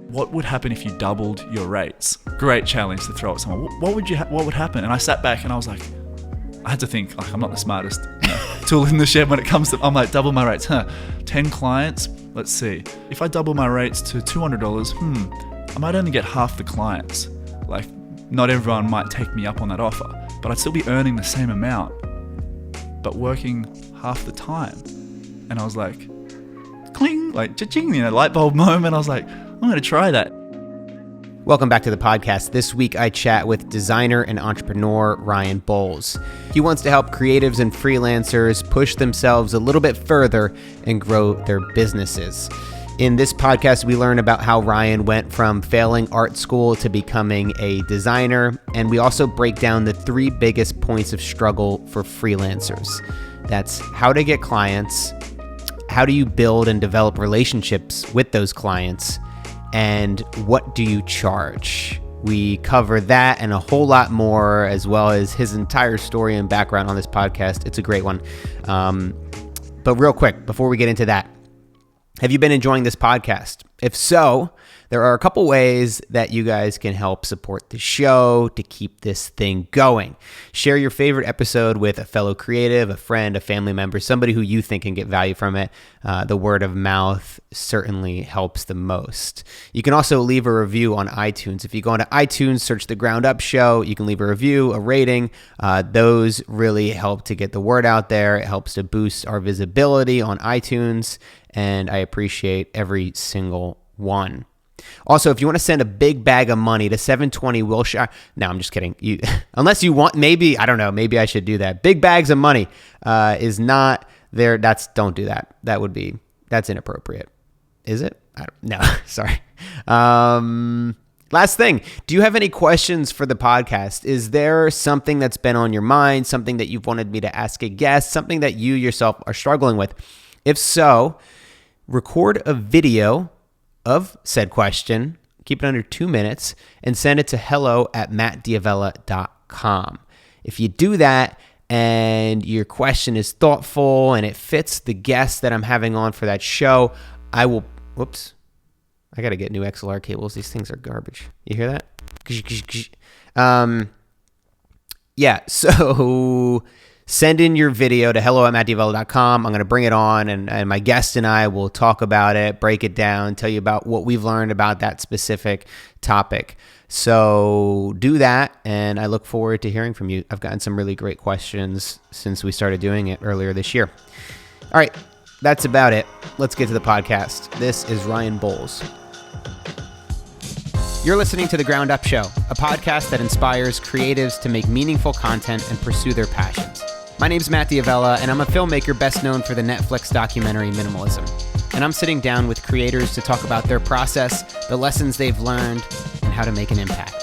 what would happen if you doubled your rates? Great challenge to throw at someone. What would happen? And I sat back and I was like, I had to think, like, I'm not the smartest tool in the shed when it comes to, I'm like, double my rates, 10 clients, let's see. If I double my rates to $200, I might only get half the clients. Like, not everyone might take me up on that offer, but I'd still be earning the same amount, but working half the time. And I was like, cling, like, cha-ching, light bulb moment. I was like, I'm going to try that. Welcome back to the podcast. This week I chat with designer and entrepreneur Ryan Boles. He wants to help creatives and freelancers push themselves a little bit further and grow their businesses. In this podcast, we learn about how Ryan went from failing art school to becoming a designer, and we also break down the 3 biggest points of struggle for freelancers. That's how to get clients, how do you build and develop relationships with those clients, and what do you charge? We cover that and a whole lot more, as well as his entire story and background on this podcast. It's a great one. But real quick, before we get into that, have you been enjoying this podcast? If so, there are a couple ways that you guys can help support the show to keep this thing going. Share your favorite episode with a fellow creative, a friend, a family member, somebody who you think can get value from it. The word of mouth certainly helps the most. You can also leave a review on iTunes. If you go into iTunes, search The Ground Up Show, you can leave a review, a rating. Those really help to get the word out there. It helps to boost our visibility on iTunes, and I appreciate every single one. Also, if you want to send a big bag of money to 720 Wilshire, no, I'm just kidding. Unless you want, maybe, I don't know, maybe I should do that. Big bags of money is not there. Don't do that. That's inappropriate. Is it? No, sorry. Last thing, do you have any questions for the podcast? Is there something that's been on your mind, something that you've wanted me to ask a guest, something that you yourself are struggling with? If so, record a video of said question, keep it under 2 minutes, and send it to hello@mattdiavella.com. If you do that and your question is thoughtful and it fits the guest that I'm having on for that show, I will, whoops, I got to get new XLR cables. These things are garbage. You hear that? Yeah, so send in your video to hello@mattdiavella.com. I'm going to bring it on, and my guest and I will talk about it, break it down, tell you about what we've learned about that specific topic. So do that, and I look forward to hearing from you. I've gotten some really great questions since we started doing it earlier this year. All right, that's about it. Let's get to the podcast. This is Ryan Boles. You're listening to The Ground Up Show, a podcast that inspires creatives to make meaningful content and pursue their passions. My name's Matt Diavella, and I'm a filmmaker best known for the Netflix documentary Minimalism. And I'm sitting down with creators to talk about their process, the lessons they've learned, and how to make an impact.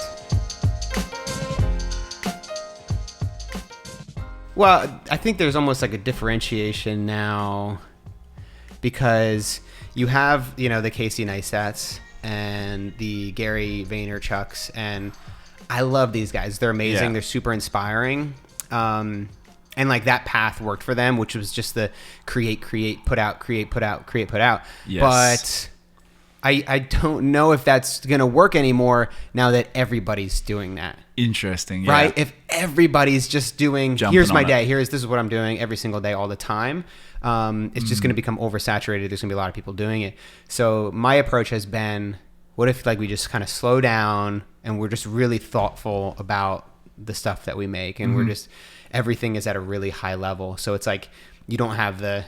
Well, I think there's almost like a differentiation now, because you have, the Casey Neistats and the Gary Vaynerchuks, and I love these guys. They're amazing. Yeah. They're super inspiring. And like that path worked for them, which was just the create, put out, create, put out. Yes. But I don't know if that's going to work anymore now that everybody's doing that. Interesting. Yeah. Right? If everybody's just doing, Jumping here's my on day, this is what I'm doing every single day, all the time. It's just going to become oversaturated. There's going to be a lot of people doing it. So my approach has been, what if like we just kind of slow down and we're just really thoughtful about the stuff that we make, and we're just, everything is at a really high level. So it's like you don't have the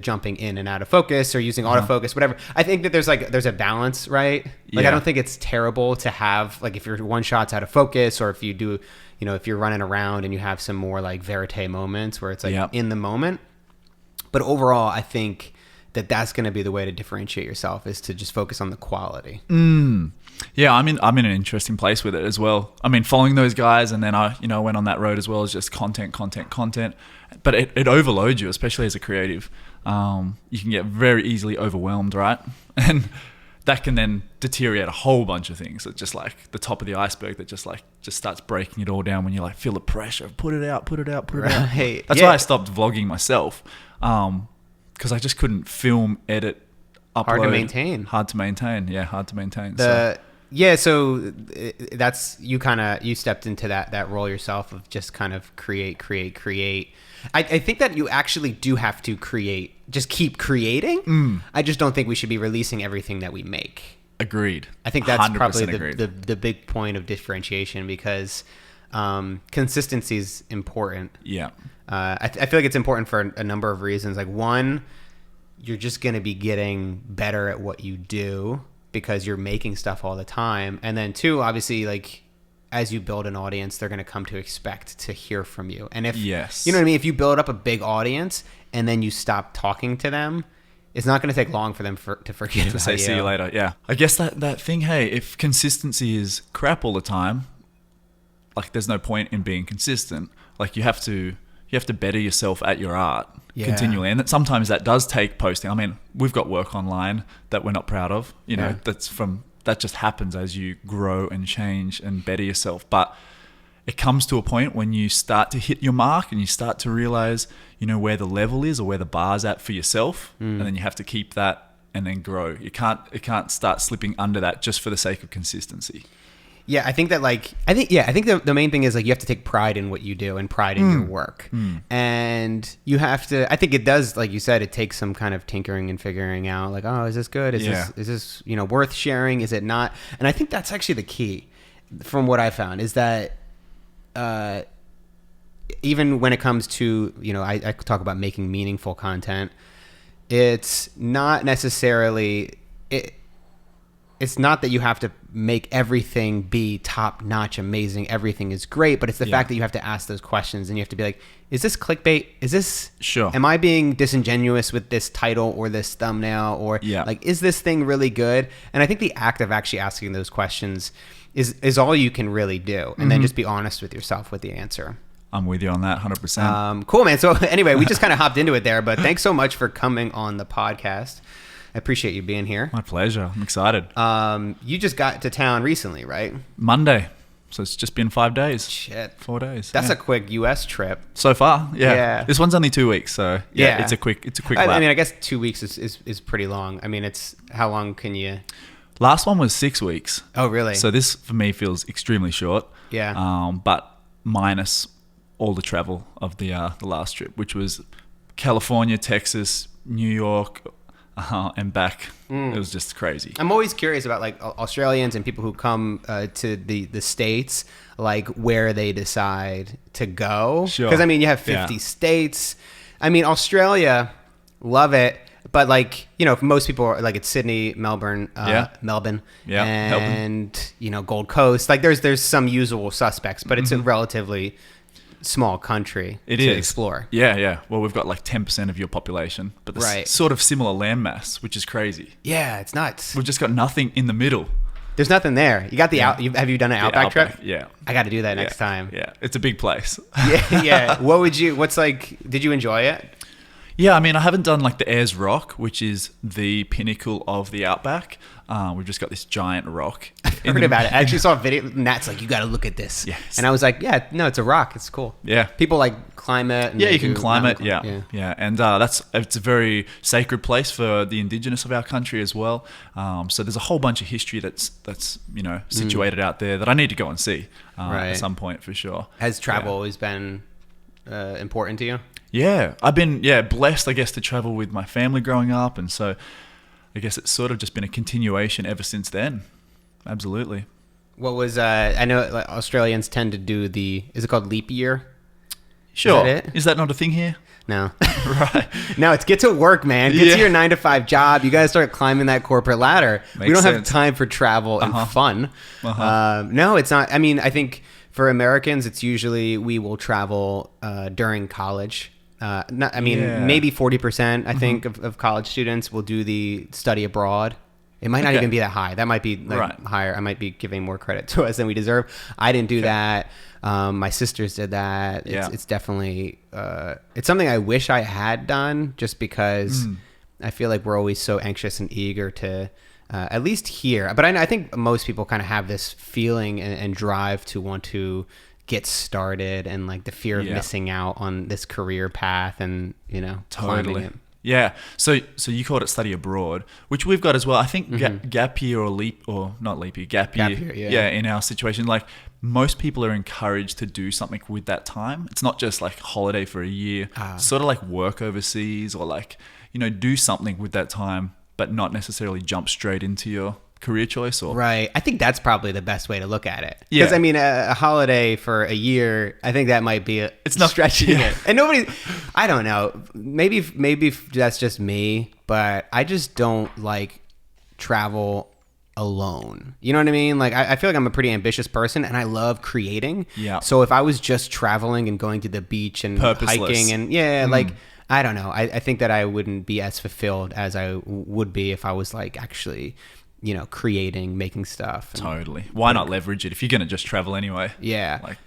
jumping in and out of focus or using autofocus, whatever. I think that there's a balance, right? Like I don't think it's terrible to have, like, if your one shot's out of focus, or if you do, if you're running around and you have some more like verite moments where it's like in the moment. But overall, I think that that's going to be the way to differentiate yourself, is to just focus on the quality. Yeah, I'm in an interesting place with it as well. I mean, following those guys, and then I went on that road as well as just content. But it overloads you, especially as a creative. You can get very easily overwhelmed, right? And that can then deteriorate a whole bunch of things. It's just like the top of the iceberg that just starts breaking it all down when you like feel the pressure of put it out. That's why I stopped vlogging myself, because I just couldn't film, edit upload. Hard to maintain. Hard to maintain. Yeah, hard to maintain. So that's you stepped into that role yourself of just kind of create. I think that you actually do have to create, just keep creating. I just don't think we should be releasing everything that we make. Agreed. I think that's probably agreed. the big point of differentiation, because consistency is important. Yeah. I feel like it's important for a number of reasons. Like, one, you're just going to be getting better at what you do because you're making stuff all the time. And then two, obviously, like, as you build an audience, they're going to come to expect to hear from you. And if, you know what I mean? If you build up a big audience and then you stop talking to them, it's not going to take long for them to forget about you. Say, see you later. Yeah. I guess that thing, hey, if consistency is crap all the time, like, there's no point in being consistent. Like, you have to better yourself at your art continually. And sometimes that does take posting. I mean, we've got work online that we're not proud of, you know, that just happens as you grow and change and better yourself. But it comes to a point when you start to hit your mark and you start to realize, you know, where the level is or where the bar's at for yourself. And then you have to keep that and then grow. It can't start slipping under that just for the sake of consistency. Yeah, I think that, like, I think the main thing is, like, you have to take pride in what you do and pride in your work. And you have to, I think it does, like you said, it takes some kind of tinkering and figuring out, like, oh, is this good? Is this, you know, worth sharing? Is it not? And I think that's actually the key from what I found, is that even when it comes to, you know, I talk about making meaningful content, it's not necessarily, it's not that you have to make everything be top-notch, amazing, everything is great, but it's the fact that you have to ask those questions and you have to be like, is this clickbait? Is this, am I being disingenuous with this title or this thumbnail? Or like, is this thing really good? And I think the act of actually asking those questions is all you can really do. And then just be honest with yourself with the answer. I'm with you on that, 100%. Cool, man. So anyway, we just kind of hopped into it there, but thanks so much for coming on the podcast. I appreciate you being here. My pleasure. I'm excited. You just got to town recently, right? Monday. So it's just been 5 days. Shit. 4 days. That's a quick US trip. So far, yeah. This one's only 2 weeks, so it's a quick lap. I mean, I guess 2 weeks is pretty long. I mean, it's, how long can you... Last one was 6 weeks. Oh, really? So this, for me, feels extremely short. Yeah. But minus all the travel of the last trip, which was California, Texas, New York, and back. It was just crazy. I'm always curious about, like, Australians and people who come to the States, like, where they decide to go. Sure. Because, I mean, you have 50 states. I mean, Australia, love it. But, like, you know, most people are, like, it's Sydney, Melbourne, Melbourne, and, you know, Gold Coast. Like, there's some usual suspects, but it's a relatively small country to explore. Yeah. Well, we've got like 10% of your population, but there's sort of similar landmass, which is crazy. Yeah, it's nuts. We've just got nothing in the middle. There's nothing there. You got the have you done an Outback trip? Yeah. I got to do that next time. Yeah. It's a big place. Yeah. Did you enjoy it? Yeah, I mean, I haven't done like the Ayers Rock, which is the pinnacle of the Outback. We've just got this giant rock. I've heard about it. I actually saw a video. Nat's like, you got to look at this. Yes. And I was like, yeah, no, it's a rock. It's cool. Yeah. People like climb it. And you can climb it. Yeah. And it's a very sacred place for the indigenous of our country as well. So there's a whole bunch of history that's you know, situated out there that I need to go and see at some point for sure. Has travel always been important to you? Yeah, I've been blessed, I guess, to travel with my family growing up, and so I guess it's sort of just been a continuation ever since then. Absolutely. What was I know, like, Australians tend to do is it called leap year? Sure. Is that it? Is that not a thing here? No. Right. No, it's get to work, man. Get to your 9-to-5 job. You got to start climbing that corporate ladder. We don't have time for travel and fun. No, it's not. I mean, I think for Americans, it's usually we will travel during college. Maybe 40%, I think, of college students will do the study abroad. It might not even be that high. That might be higher. I might be giving more credit to us than we deserve. I didn't do that. My sisters did that. It's definitely, it's something I wish I had done, just because I feel like we're always so anxious and eager to, at least here. But I think most people kind of have this feeling and drive to want to get started, and like the fear of missing out on this career path, and, you know, climbing it. Yeah. So you called it study abroad, which we've got as well. I think gap year or not leap year, gap year. Yeah. In our situation, like most people are encouraged to do something with that time. It's not just like holiday for a year, sort of like work overseas or like, do something with that time, but not necessarily jump straight into your career choice. Or Right. I think that's probably the best way to look at it. Yeah. Because I mean, a holiday for a year, I think that might be It's not stretching it. And I don't know. Maybe that's just me, but I just don't like travel alone. You know what I mean? Like I feel like I'm a pretty ambitious person and I love creating. Yeah. So if I was just traveling and going to the beach and hiking and like I don't know. I think that I wouldn't be as fulfilled as I would be if I was like actually, creating, making stuff. Totally. Why not leverage it if you're going to just travel anyway? Yeah. Like,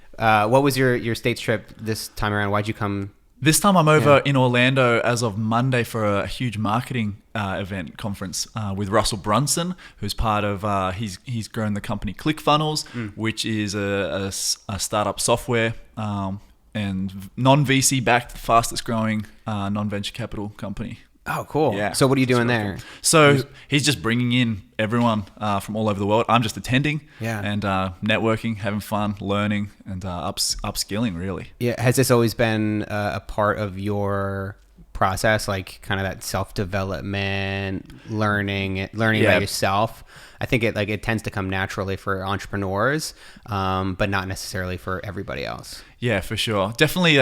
what was your States trip this time around? Why'd you come? This time I'm over in Orlando as of Monday for a huge marketing event conference with Russell Brunson, who's part of, he's grown the company ClickFunnels, which is a startup software and non-VC backed, fastest growing non-venture capital company. Oh, cool. Yeah. So what are you doing there? Cool. So he's just bringing in everyone from all over the world. I'm just attending and networking, having fun, learning, and upskilling, really. Yeah. Has this always been a part of your process, like kind of that self-development, learning by yourself? I think it tends to come naturally for entrepreneurs, but not necessarily for everybody else. Yeah, for sure. Definitely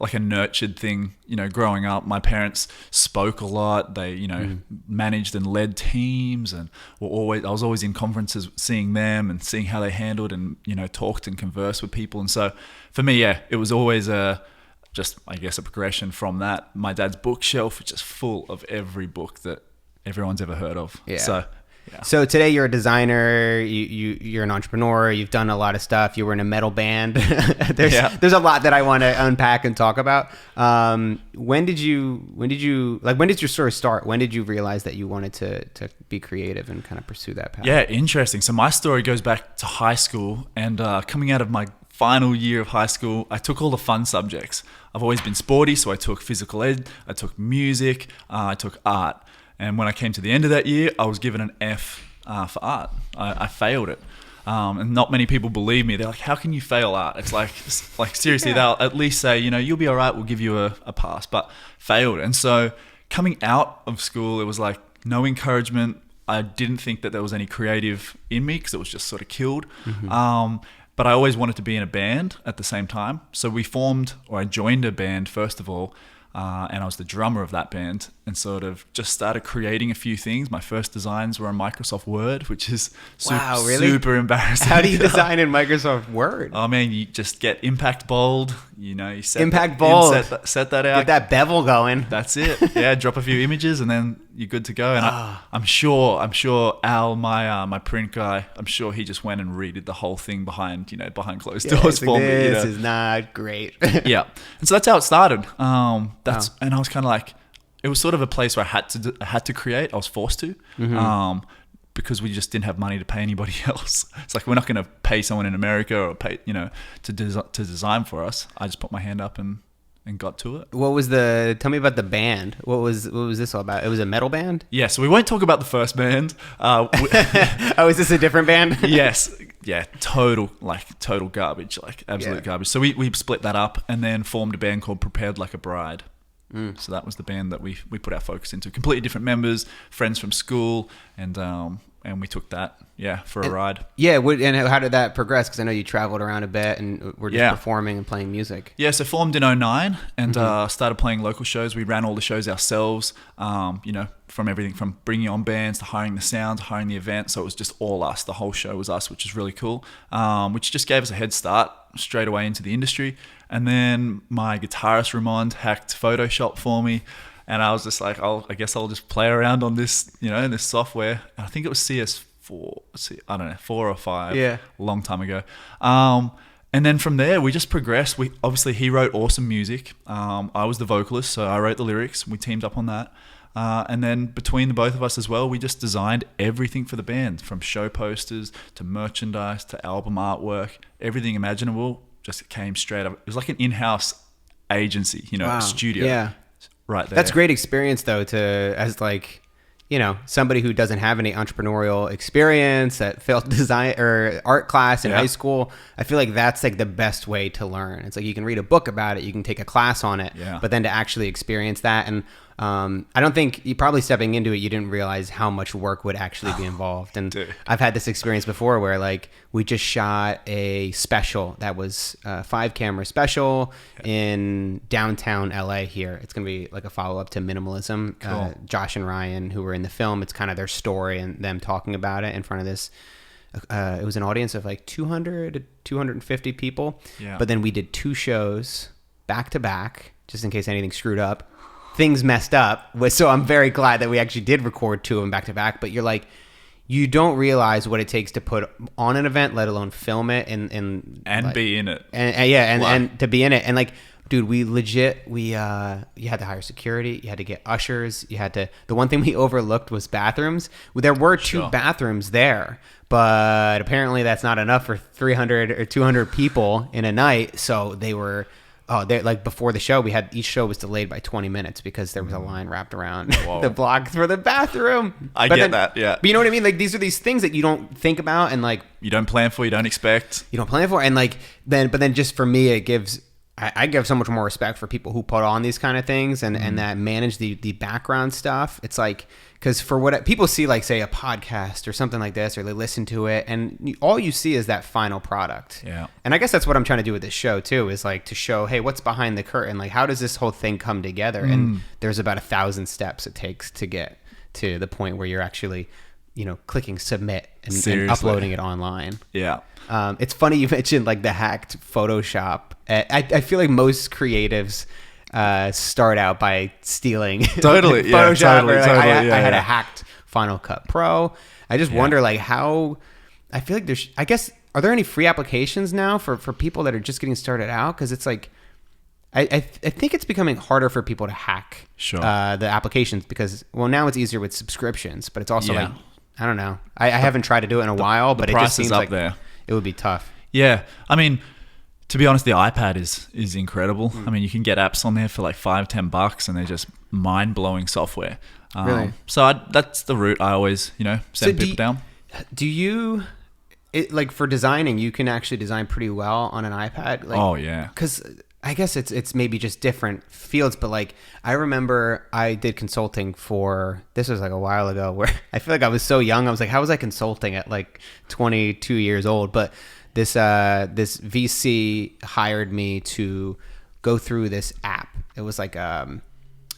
like a nurtured thing, growing up. My parents spoke a lot. They, managed and led teams and I was always in conferences seeing them and seeing how they handled and, talked and conversed with people. And so for me, it was always just, I guess, a progression from that. My dad's bookshelf is just full of every book that everyone's ever heard of. Yeah. So, yeah. So today you're a designer, you're an entrepreneur, you've done a lot of stuff. You were in a metal band. There's a lot that I want to unpack and talk about. When did your story start? When did you realize that you wanted to be creative and kind of pursue that path? Yeah, interesting. So my story goes back to high school and coming out of my final year of high school, I took all the fun subjects. I've always been sporty, so I took physical ed, I took music, I took art. And when I came to the end of that year, I was given an F for art. I failed it. And not many people believe me. They're like, how can you fail art? It's like seriously, they'll at least say, you'll be all right, we'll give you a pass, but failed. And so coming out of school, it was like no encouragement. I didn't think that there was any creative in me because it was just sort of killed. But I always wanted to be in a band at the same time. So I joined a band first of all, and I was the drummer of that band and sort of just started creating a few things. My first designs were on Microsoft Word, which is super embarrassing. How do you design in Microsoft Word? Oh man, you just get impact bold. You set impact bold. Set that out. Get that bevel going. That's it. Yeah, drop a few images and then you're good to go. And I'm sure Al, my print guy, I'm sure he just went and redid the whole thing behind closed doors for me. This is not great. Yeah, and so that's how it started. And I was kind of like, it was sort of a place where I had to create. I was forced to, because we just didn't have money to pay anybody else. It's like we're not going to pay someone in America or pay to design for us. I just put my hand up and got to it. Tell me about the band. What was this all about? It was a metal band? Yeah, so we won't talk about the first band. Oh, is this a different band? Yes. Yeah, total garbage, like absolute garbage. So we split that up and then formed a band called Prepared Like a Bride. So that was the band that we put our focus into. Completely different members, friends from school, and we took that for a ride. Yeah, and how did that progress? Because I know you traveled around a bit and were just performing and playing music. Yeah, so formed in 2009 and started playing local shows. We ran all the shows ourselves, from everything from bringing on bands to hiring the sound, hiring the event. So it was just all us. The whole show was us, which is really cool, which just gave us a head start straight away into the industry. And then my guitarist Ramond hacked Photoshop for me. And I was just like, I guess I'll just play around on this, in this software. And I think it was CS4, I don't know, 4 or 5, a long time ago. And then from there, we just progressed. He wrote awesome music. I was the vocalist, so I wrote the lyrics. We teamed up on that. And then between the both of us as well, we just designed everything for the band, from show posters to merchandise to album artwork, everything imaginable just came straight up. It was like an in-house agency, studio. Yeah. right there. That's great experience though, as like, somebody who doesn't have any entrepreneurial experience, that failed design or art class in high school. I feel like that's like the best way to learn. It's like you can read a book about it, you can take a class on it, but then to actually experience that. And I don't think you probably stepping into it, you didn't realize how much work would actually be involved. And I've had this experience before where like we just shot a special that was a 5-camera special in downtown LA here. It's going to be like a follow-up to Minimalism. Cool. Josh and Ryan, who were in the film, it's kind of their story and them talking about it in front of this. It was an audience of like 200 to 250 people. Yeah. But then we did 2 shows back to back, just in case anything screwed up. Things messed up, so I'm very glad that we actually did record 2 of them back to back. But you're like, you don't realize what it takes to put on an event, let alone film it and like, be in it, and to be in it. And like, dude, we legit you had to hire security, you had to get ushers, the one thing we overlooked was bathrooms. There were 2 bathrooms there, but apparently that's not enough for 300 or 200 people in a night. So they were. Oh, like before the show, each show was delayed by 20 minutes because there was a line wrapped around the block for the bathroom. I get that, yeah. But you know what I mean? Like these are these things that you don't think about and like you don't plan for, you don't expect. You don't plan for, and like then just for me, it gives. I give so much more respect for people who put on these kind of things and that manage the background stuff. It's like, because for what people see, like say a podcast or something like this, or they listen to it, and all you see is that final product. Yeah. And I guess that's what I'm trying to do with this show too, is like to show, hey, what's behind the curtain? Like, how does this whole thing come together? And there's about 1,000 steps it takes to get to the point where you're actually, clicking submit and uploading it online. Yeah. It's funny you mentioned like the hacked Photoshop. I feel like most creatives start out by stealing Photoshop. I had a hacked Final Cut Pro. I just wonder like how. I feel like I guess, are there any free applications now for people that are just getting started out? Because it's like I think it's becoming harder for people to hack the applications because now it's easier with subscriptions, but it's also like, I don't know. I haven't tried to do it in a while, but it just seems like it would be tough. Yeah. I mean, to be honest, the iPad is incredible. I mean, you can get apps on there for like $5-10 and they're just mind-blowing software. Really? So that's the route I always, send people down. Do you, like for designing, you can actually design pretty well on an iPad? Like, oh, yeah. Because I guess it's maybe just different fields, but like I remember I did consulting this was like a while ago, where I feel like I was so young. I was like, how was I consulting at like 22 years old? But this VC hired me to go through this app. It was like an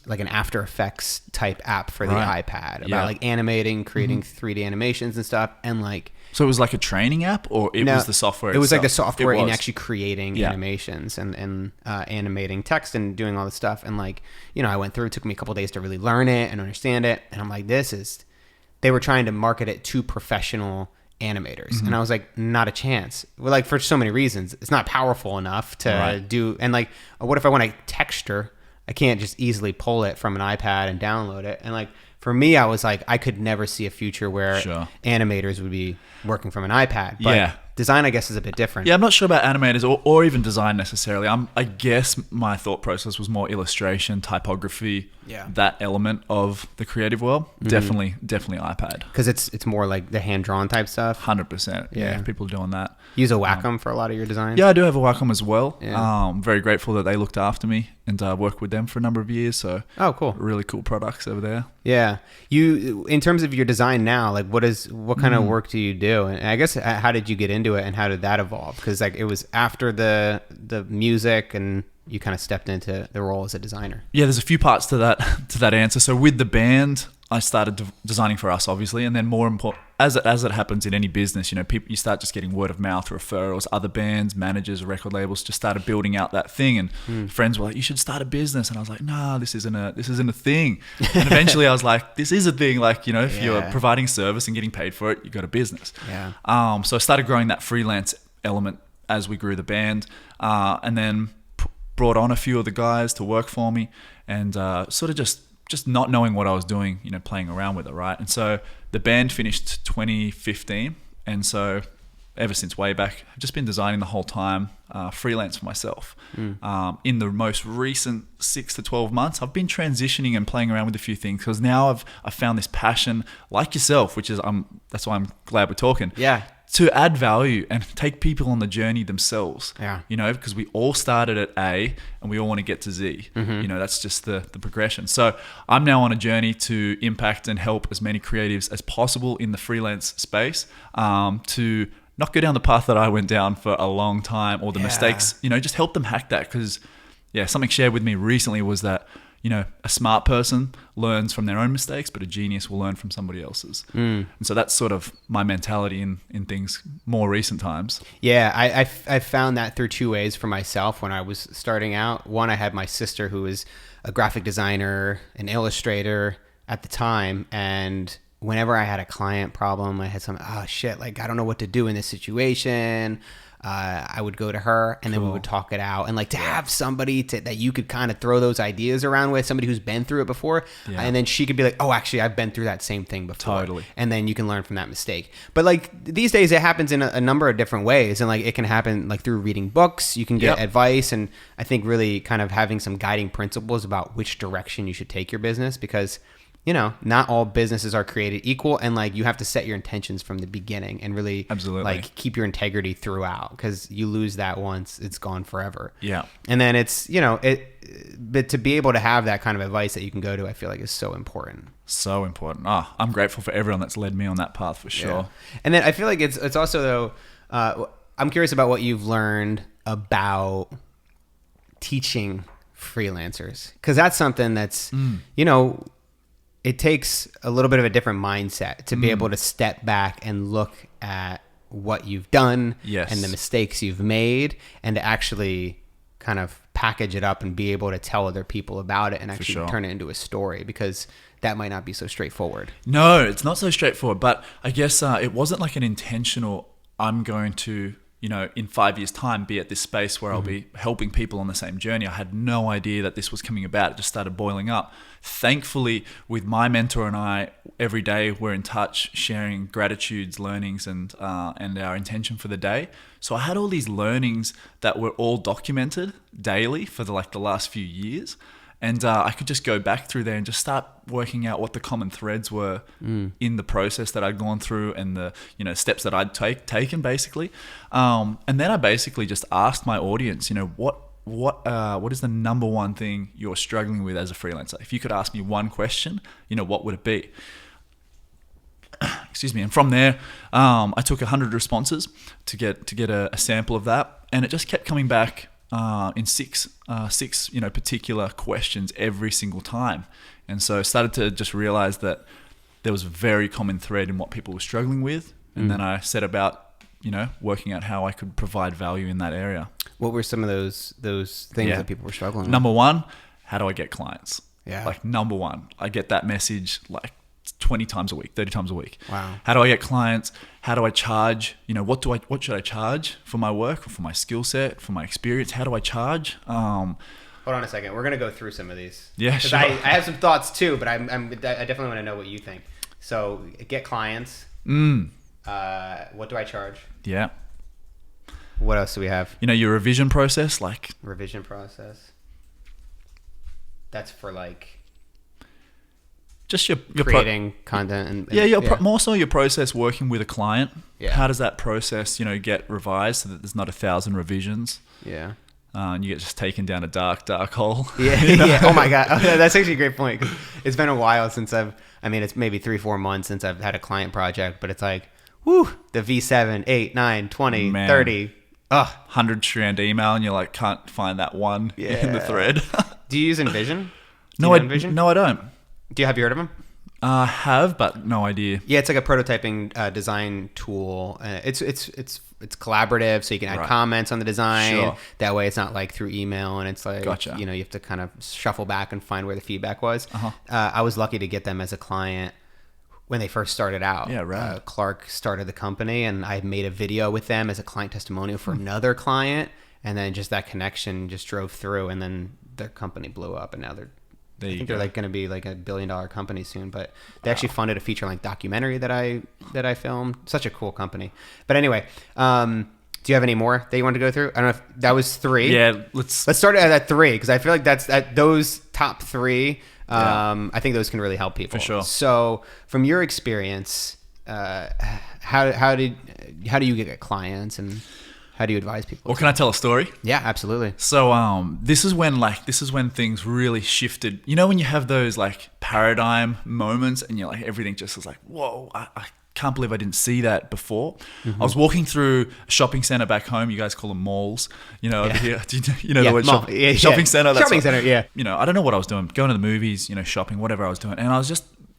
After Effects type app for the iPad about like animating, creating 3D animations and stuff, and like. So it was like a training app, or was the software itself? It was like the software in actually creating animations and animating text and doing all this stuff. And like, I went through, it took me a couple of days to really learn it and understand it. And I'm like, they were trying to market it to professional animators. And I was like, not a chance. Well, like for so many reasons, it's not powerful enough to do. And like, what if I want a texture? I can't just easily pull it from an iPad and download it. And like, for me, I was like, I could never see a future where animators would be working from an iPad. But design, I guess, is a bit different. Yeah, I'm not sure about animators or even design necessarily. I guess my thought process was more illustration, typography, that element of the creative world. Definitely iPad. Because it's more like the hand-drawn type stuff? 100%. Yeah, people are doing that. Use a Wacom for a lot of your designs? Yeah, I do have a Wacom as well. Yeah. I'm very grateful that they looked after me and worked with them for a number of years. So, cool. Really cool products over there. Yeah. You, in terms of your design now, like what kind of work do you do? And I guess how did you get into it and how did that evolve? Because like it was after the music and you kind of stepped into the role as a designer. Yeah, there's a few parts to that answer. So with the band, I started designing for us, obviously, and then more important, as it happens in any business, you start just getting word of mouth, referrals, other bands, managers, record labels just started building out that thing, and friends were like, "You should start a business," and I was like, "Nah, this isn't a thing." And eventually, I was like, "This is a thing." Like, if you're providing service and getting paid for it, you got a business. Yeah. So I started growing that freelance element as we grew the band, and then brought on a few of the guys to work for me, and sort of just not knowing what I was doing, playing around with it, right? And so the band finished 2015, and so ever since way back. I've just been designing the whole time, freelance for myself. In the most recent 6 to 12 months, I've been transitioning and playing around with a few things because now I've found this passion, like yourself, which is that's why I'm glad we're talking. Yeah. To add value and take people on the journey themselves. Yeah. Because we all started at A and we all want to get to Z. That's just the progression. So I'm now on a journey to impact and help as many creatives as possible in the freelance space, to not go down the path that I went down for a long time, or the mistakes, just help them hack that. Because something shared with me recently was that, a smart person learns from their own mistakes, but a genius will learn from somebody else's. And so that's sort of my mentality in things more recent times. Yeah, I found that through two ways for myself when I was starting out. One, I had my sister who was a graphic designer, an illustrator at the time, and whenever I had a client problem, I had I don't know what to do in this situation. I would go to her and then we would talk it out, and to have somebody that you could kind of throw those ideas around with, somebody who's been through it before. And then she could be like, oh, actually I've been through that same thing before. Totally. And then you can learn from that mistake. But these days it happens in a number of different ways, and it can happen through reading books. You can get advice, and I think really kind of having some guiding principles about which direction you should take your business, because not all businesses are created equal, and you have to set your intentions from the beginning and really absolutely keep your integrity throughout, because you lose that once, it's gone forever. Yeah. And then it's, but to be able to have that kind of advice that you can go to, I feel like is so important. So important. I'm grateful for everyone that's led me on that path for sure. Yeah. And then I feel like it's also though, I'm curious about what you've learned about teaching freelancers, because that's something that's, it takes a little bit of a different mindset to be able to step back and look at what you've done and the mistakes you've made, and to actually kind of package it up and be able to tell other people about it and actually turn it into a story, because that might not be so straightforward. No, it's not so straightforward, but I guess it wasn't an intentional, I'm going to, in 5 years' time, be at this space where I'll be helping people on the same journey. I had no idea that this was coming about. It just started boiling up. Thankfully, with my mentor and I, every day we're in touch, sharing gratitudes, learnings, and our intention for the day. So I had all these learnings that were all documented daily for the last few years. And I could just go back through there and just start working out what the common threads were in the process that I'd gone through, and the steps that I'd taken basically. And then I basically just asked my audience, what is the number one thing you're struggling with as a freelancer? If you could ask me one question, what would it be? Excuse me. And from there, I took 100 responses to get a sample of that, and it just kept coming back in six particular questions every single time. And so I started to just realize that there was a very common thread in what people were struggling with. And then I set about, working out how I could provide value in that area. What were some of those things that people were struggling with? Number one, how do I get clients? Yeah. Number one, I get that message 20 times a week, 30 times a week. Wow. How do I get clients? How do I charge? What should I charge for my work, or for my skill set, for my experience? How do I charge? Hold on a second. We're going to go through some of these. Yeah, sure. I have some thoughts too, but I definitely want to know what you think. So get clients. What do I charge? Yeah. What else do we have? Your revision process, revision process. That's for just your creating content and more so your process working with a client. Yeah. How does that process, get revised so that there's not 1,000 revisions? Yeah. And you get just taken down a dark hole. Yeah. Yeah. Oh my God. That's actually a great point. 'Cause it's been a while since it's maybe 3-4 months since I've had a client project, but it's the V7, 8, 9, 20, 30. 100 strand email, and you're can't find that one in the thread. Do you use InVision? No, I don't. Have you heard of them? I have, but no idea. Yeah, it's like a prototyping design tool. It's collaborative, so you can add comments on the design. Sure. That way, it's not through email, and it's Gotcha. you have to kind of shuffle back and find where the feedback was. I was lucky to get them as a client when they first started out. Yeah, right. Clark started the company, and I made a video with them as a client testimonial for another client, and then just that connection just drove through, and then their company blew up, and now they're There I think they're like going to be like $1 billion company soon, but they actually funded a feature-length documentary that I filmed. Such a cool company. But anyway, do you have any more that you want to go through? I don't know if that was 3. Yeah, let's start at 3 because I feel like that's at those top 3. I think those can really help people. For sure. So, from your experience, how do you get clients and how do you advise people? Or can I tell a story? Yeah, absolutely. So this is when things really shifted. You know when you have those like paradigm moments and you're like everything just is like, whoa, I can't believe I didn't see that before. Mm-hmm. I was walking through a shopping center back home. You guys call them malls, over here. You know the word shopping center? Shopping center, yeah. I don't know what I was doing, going to the movies, shopping, whatever I was doing. And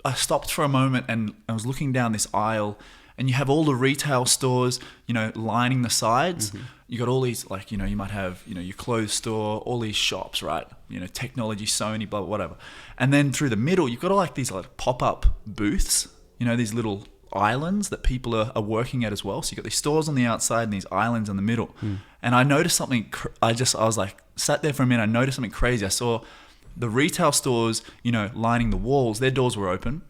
I stopped for a moment and I was looking down this aisle and you have all the retail stores, lining the sides. Mm-hmm. You got all these, like, you might have, your clothes store, all these shops, right? Technology, Sony, blah, blah, whatever. And then through the middle, you've got all like these like pop-up booths, these little islands that people are working at as well. So you got these stores on the outside and these islands in the middle. And I noticed something, I was like, sat there for a minute, I noticed something crazy. I saw the retail stores, lining the walls, their doors were open.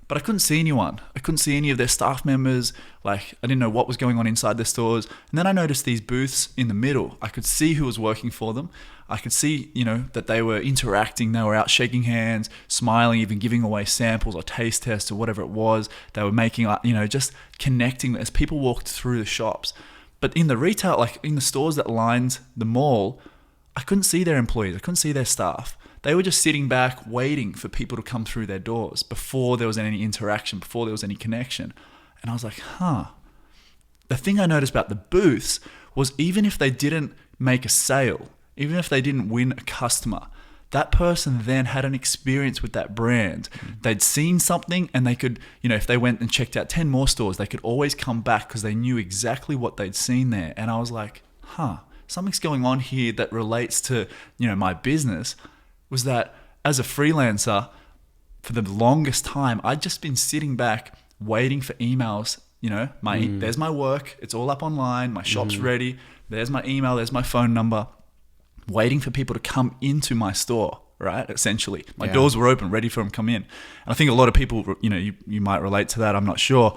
But I couldn't see anyone. I couldn't see any of their staff members. Like, I didn't know what was going on inside their stores. And then I noticed these booths in the middle. I could see who was working for them. I could see, that they were interacting. They were out shaking hands, smiling, even giving away samples or taste tests or whatever it was. They were making, just connecting as people walked through the shops. But in the retail, like in the stores that lined the mall, I couldn't see their employees. I couldn't see their staff. They were just sitting back waiting for people to come through their doors before there was any interaction, before there was any connection. And I was like, The thing I noticed about the booths was even if they didn't make a sale, even if they didn't win a customer, that person then had an experience with that brand. They'd seen something and they could, if they went and checked out 10 more stores, they could always come back because they knew exactly what they'd seen there. And I was like, something's going on here that relates to, my business. Was that as a freelancer, for the longest time, I'd just been sitting back waiting for emails. There's my work. It's all up online. My shop's ready. There's my email. There's my phone number. Waiting for people to come into my store, right? Essentially, my doors were open, ready for them to come in. And I think a lot of people, you might relate to that. I'm not sure.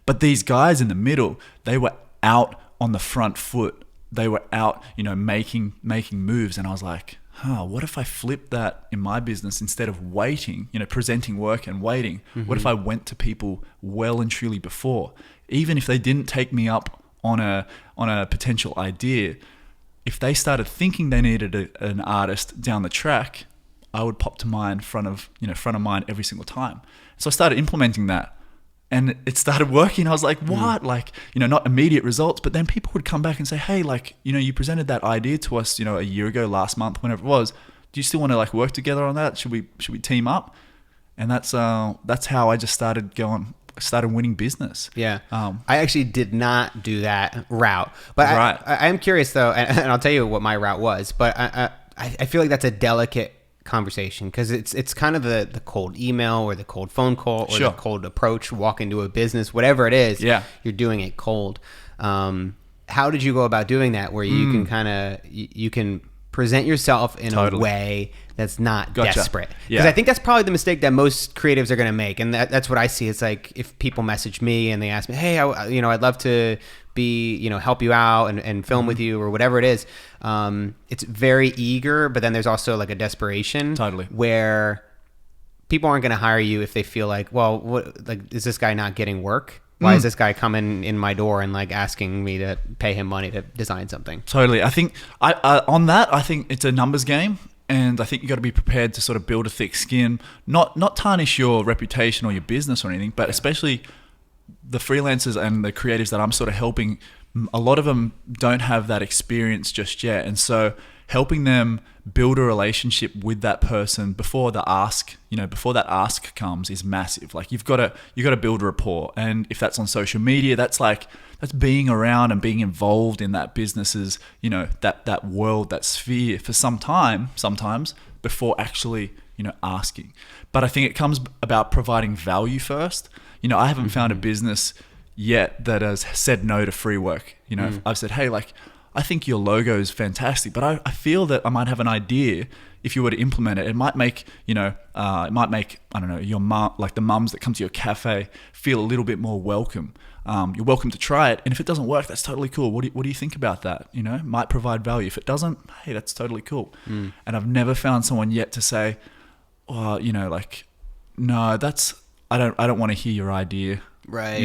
But these guys in the middle, they were out on the front foot. They were out, making moves. And I was like, what if I flipped that in my business instead of waiting, presenting work and waiting? What if I went to people well and truly before, even if they didn't take me up on a potential idea, if they started thinking they needed an artist down the track, I would pop to mind front of mind every single time. So I started implementing that. And it started working. I was like, what? Like, not immediate results, but then people would come back and say, hey, like, you presented that idea to us, a year ago, last month, whenever it was. Do you still want to like work together on that? Should we team up? And that's how I just started winning business. Yeah. I actually did not do that route, but right. I am curious though, and I'll tell you what my route was, but I feel like that's a delicate conversation because it's kind of the cold email or the cold phone call or the cold approach, walk into a business, whatever it is, you're doing it cold. How did you go about doing that where you can kind of you can present yourself in a way that's not desperate? Because I think that's probably the mistake that most creatives are going to make, and that's what I see. It's like if people message me and they ask me, hey, I'd love to be, help you out and film with you or whatever it is. It's very eager, but then there's also like a desperation where people aren't going to hire you if they feel like, well, what, like, is this guy not getting work? Why is this guy coming in my door and like asking me to pay him money to design something? Totally. I think I think it's a numbers game. And I think you got to be prepared to sort of build a thick skin, not tarnish your reputation or your business or anything, but especially the freelancers and the creatives that I'm sort of helping, a lot of them don't have that experience just yet. And so helping them build a relationship with that person before the ask, before that ask comes is massive. Like you got to build a rapport. And if that's on social media, that's being around and being involved in that business's, that world, that sphere for some time, sometimes before actually, asking. But I think it comes about providing value first. I haven't found a business yet that has said no to free work. I've said, hey, like, I think your logo is fantastic, but I feel that I might have an idea. If you were to implement it, it might make, I don't know, your mom, like the mums that come to your cafe, feel a little bit more welcome. You're welcome to try it. And if it doesn't work, that's totally cool. What do you think about that? Might provide value. If it doesn't, hey, that's totally cool. And I've never found someone yet to say, oh, no, I don't want to hear your idea. Right.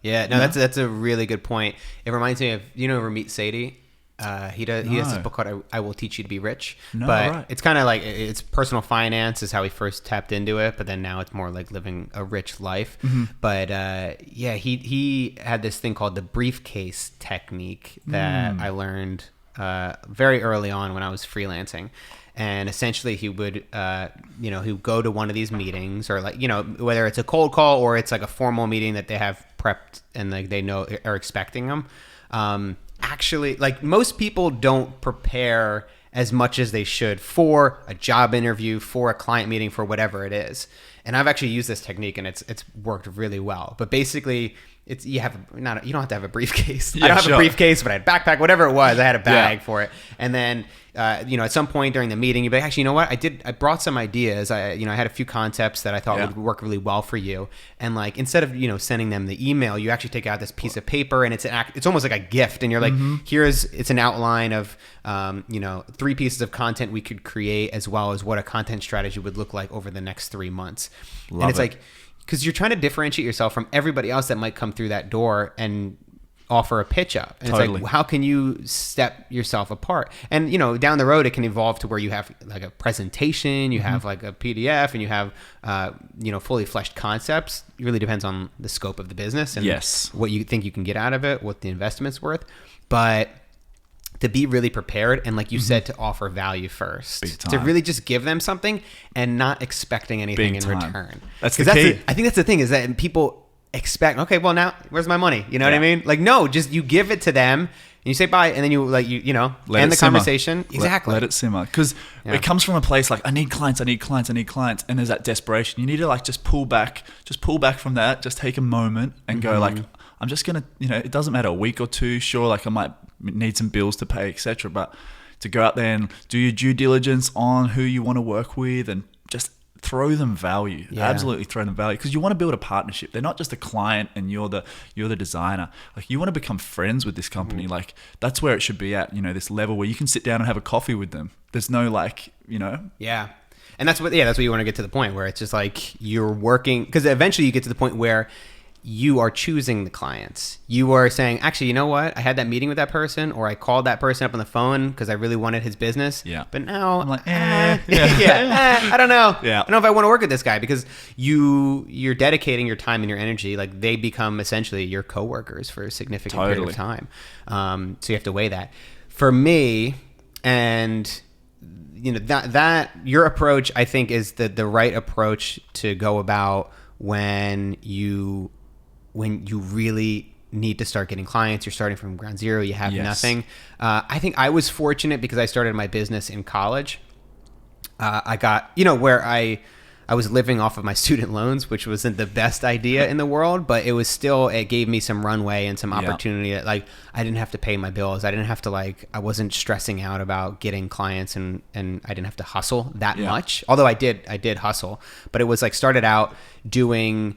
Yeah, no, that's a really good point. It reminds me of, Ramit Sethi. He has this book called I Will Teach You to Be Rich. But it's kind of like, it's personal finance is how he first tapped into it, but then now it's more like living a rich life. But he had this thing called the briefcase technique that I learned very early on when I was freelancing. And essentially he would, he would go to one of these meetings, or whether it's a cold call or it's like a formal meeting that they have prepped and like they know are expecting them. Actually, like most people don't prepare as much as they should for a job interview, for a client meeting, for whatever it is. And I've actually used this technique and it's worked really well. But basically, you don't have to have a briefcase. I don't have a briefcase, but I had a backpack, whatever it was. I had a bag for it. And then, at some point during the meeting, you'd be like, actually, you know what? I brought some ideas. I had a few concepts that I thought would work really well for you. And like, instead of, sending them the email, you actually take out this piece of paper and it's almost like a gift. And you're like, it's an outline of, 3 pieces of content we could create, as well as what a content strategy would look like over the next 3 months. And it's like, because you're trying to differentiate yourself from everybody else that might come through that door and offer a pitch up. And it's like, how can you step yourself apart? And, down the road, it can evolve to where you have like a presentation, you have like a PDF, and you have, fully fleshed concepts. It really depends on the scope of the business and what you think you can get out of it, what the investment's worth. But to be really prepared and, like you said, to offer value first. To really just give them something and not expecting anything in return. That's the key. I think that's the thing, is that people expect, okay, well, now where's my money? You know what I mean? Like, no, just you give it to them and you say bye, and then you end the conversation. Exactly. Let it simmer, because it comes from a place like, I need clients, and there's that desperation. You need to like just pull back from that. Just take a moment and go like, I'm just gonna, it doesn't matter, a week or two. Sure, like I might need some bills to pay, etc. But to go out there and do your due diligence on who you want to work with, and just throw them value. Absolutely throw them value, because you want to build a partnership. They're not just a client and you're the designer. Like, you want to become friends with this company. Like, that's where it should be at, this level where you can sit down and have a coffee with them. There's no like, Yeah. And that's what you want to get to the point where it's just like you're working, because eventually you get to the point where you are choosing the clients. You are saying, actually, you know what? I had that meeting with that person, or I called that person up on the phone because I really wanted his business. Yeah. But now I'm like, I don't know. Yeah. I don't know if I want to work with this guy, because you're dedicating your time and your energy. Like, they become essentially your coworkers for a significant period of time. So you have to weigh that. For me, and that your approach, I think, is the right approach to go about when you really need to start getting clients. You're starting from ground zero. You have nothing. I think I was fortunate because I started my business in college. I got, where I was living off of my student loans, which wasn't the best idea in the world, but it gave me some runway and some opportunity. That, like, I didn't have to pay my bills. I didn't have to I wasn't stressing out about getting clients, and I didn't have to hustle that much. Although I did hustle, but it was like, started out doing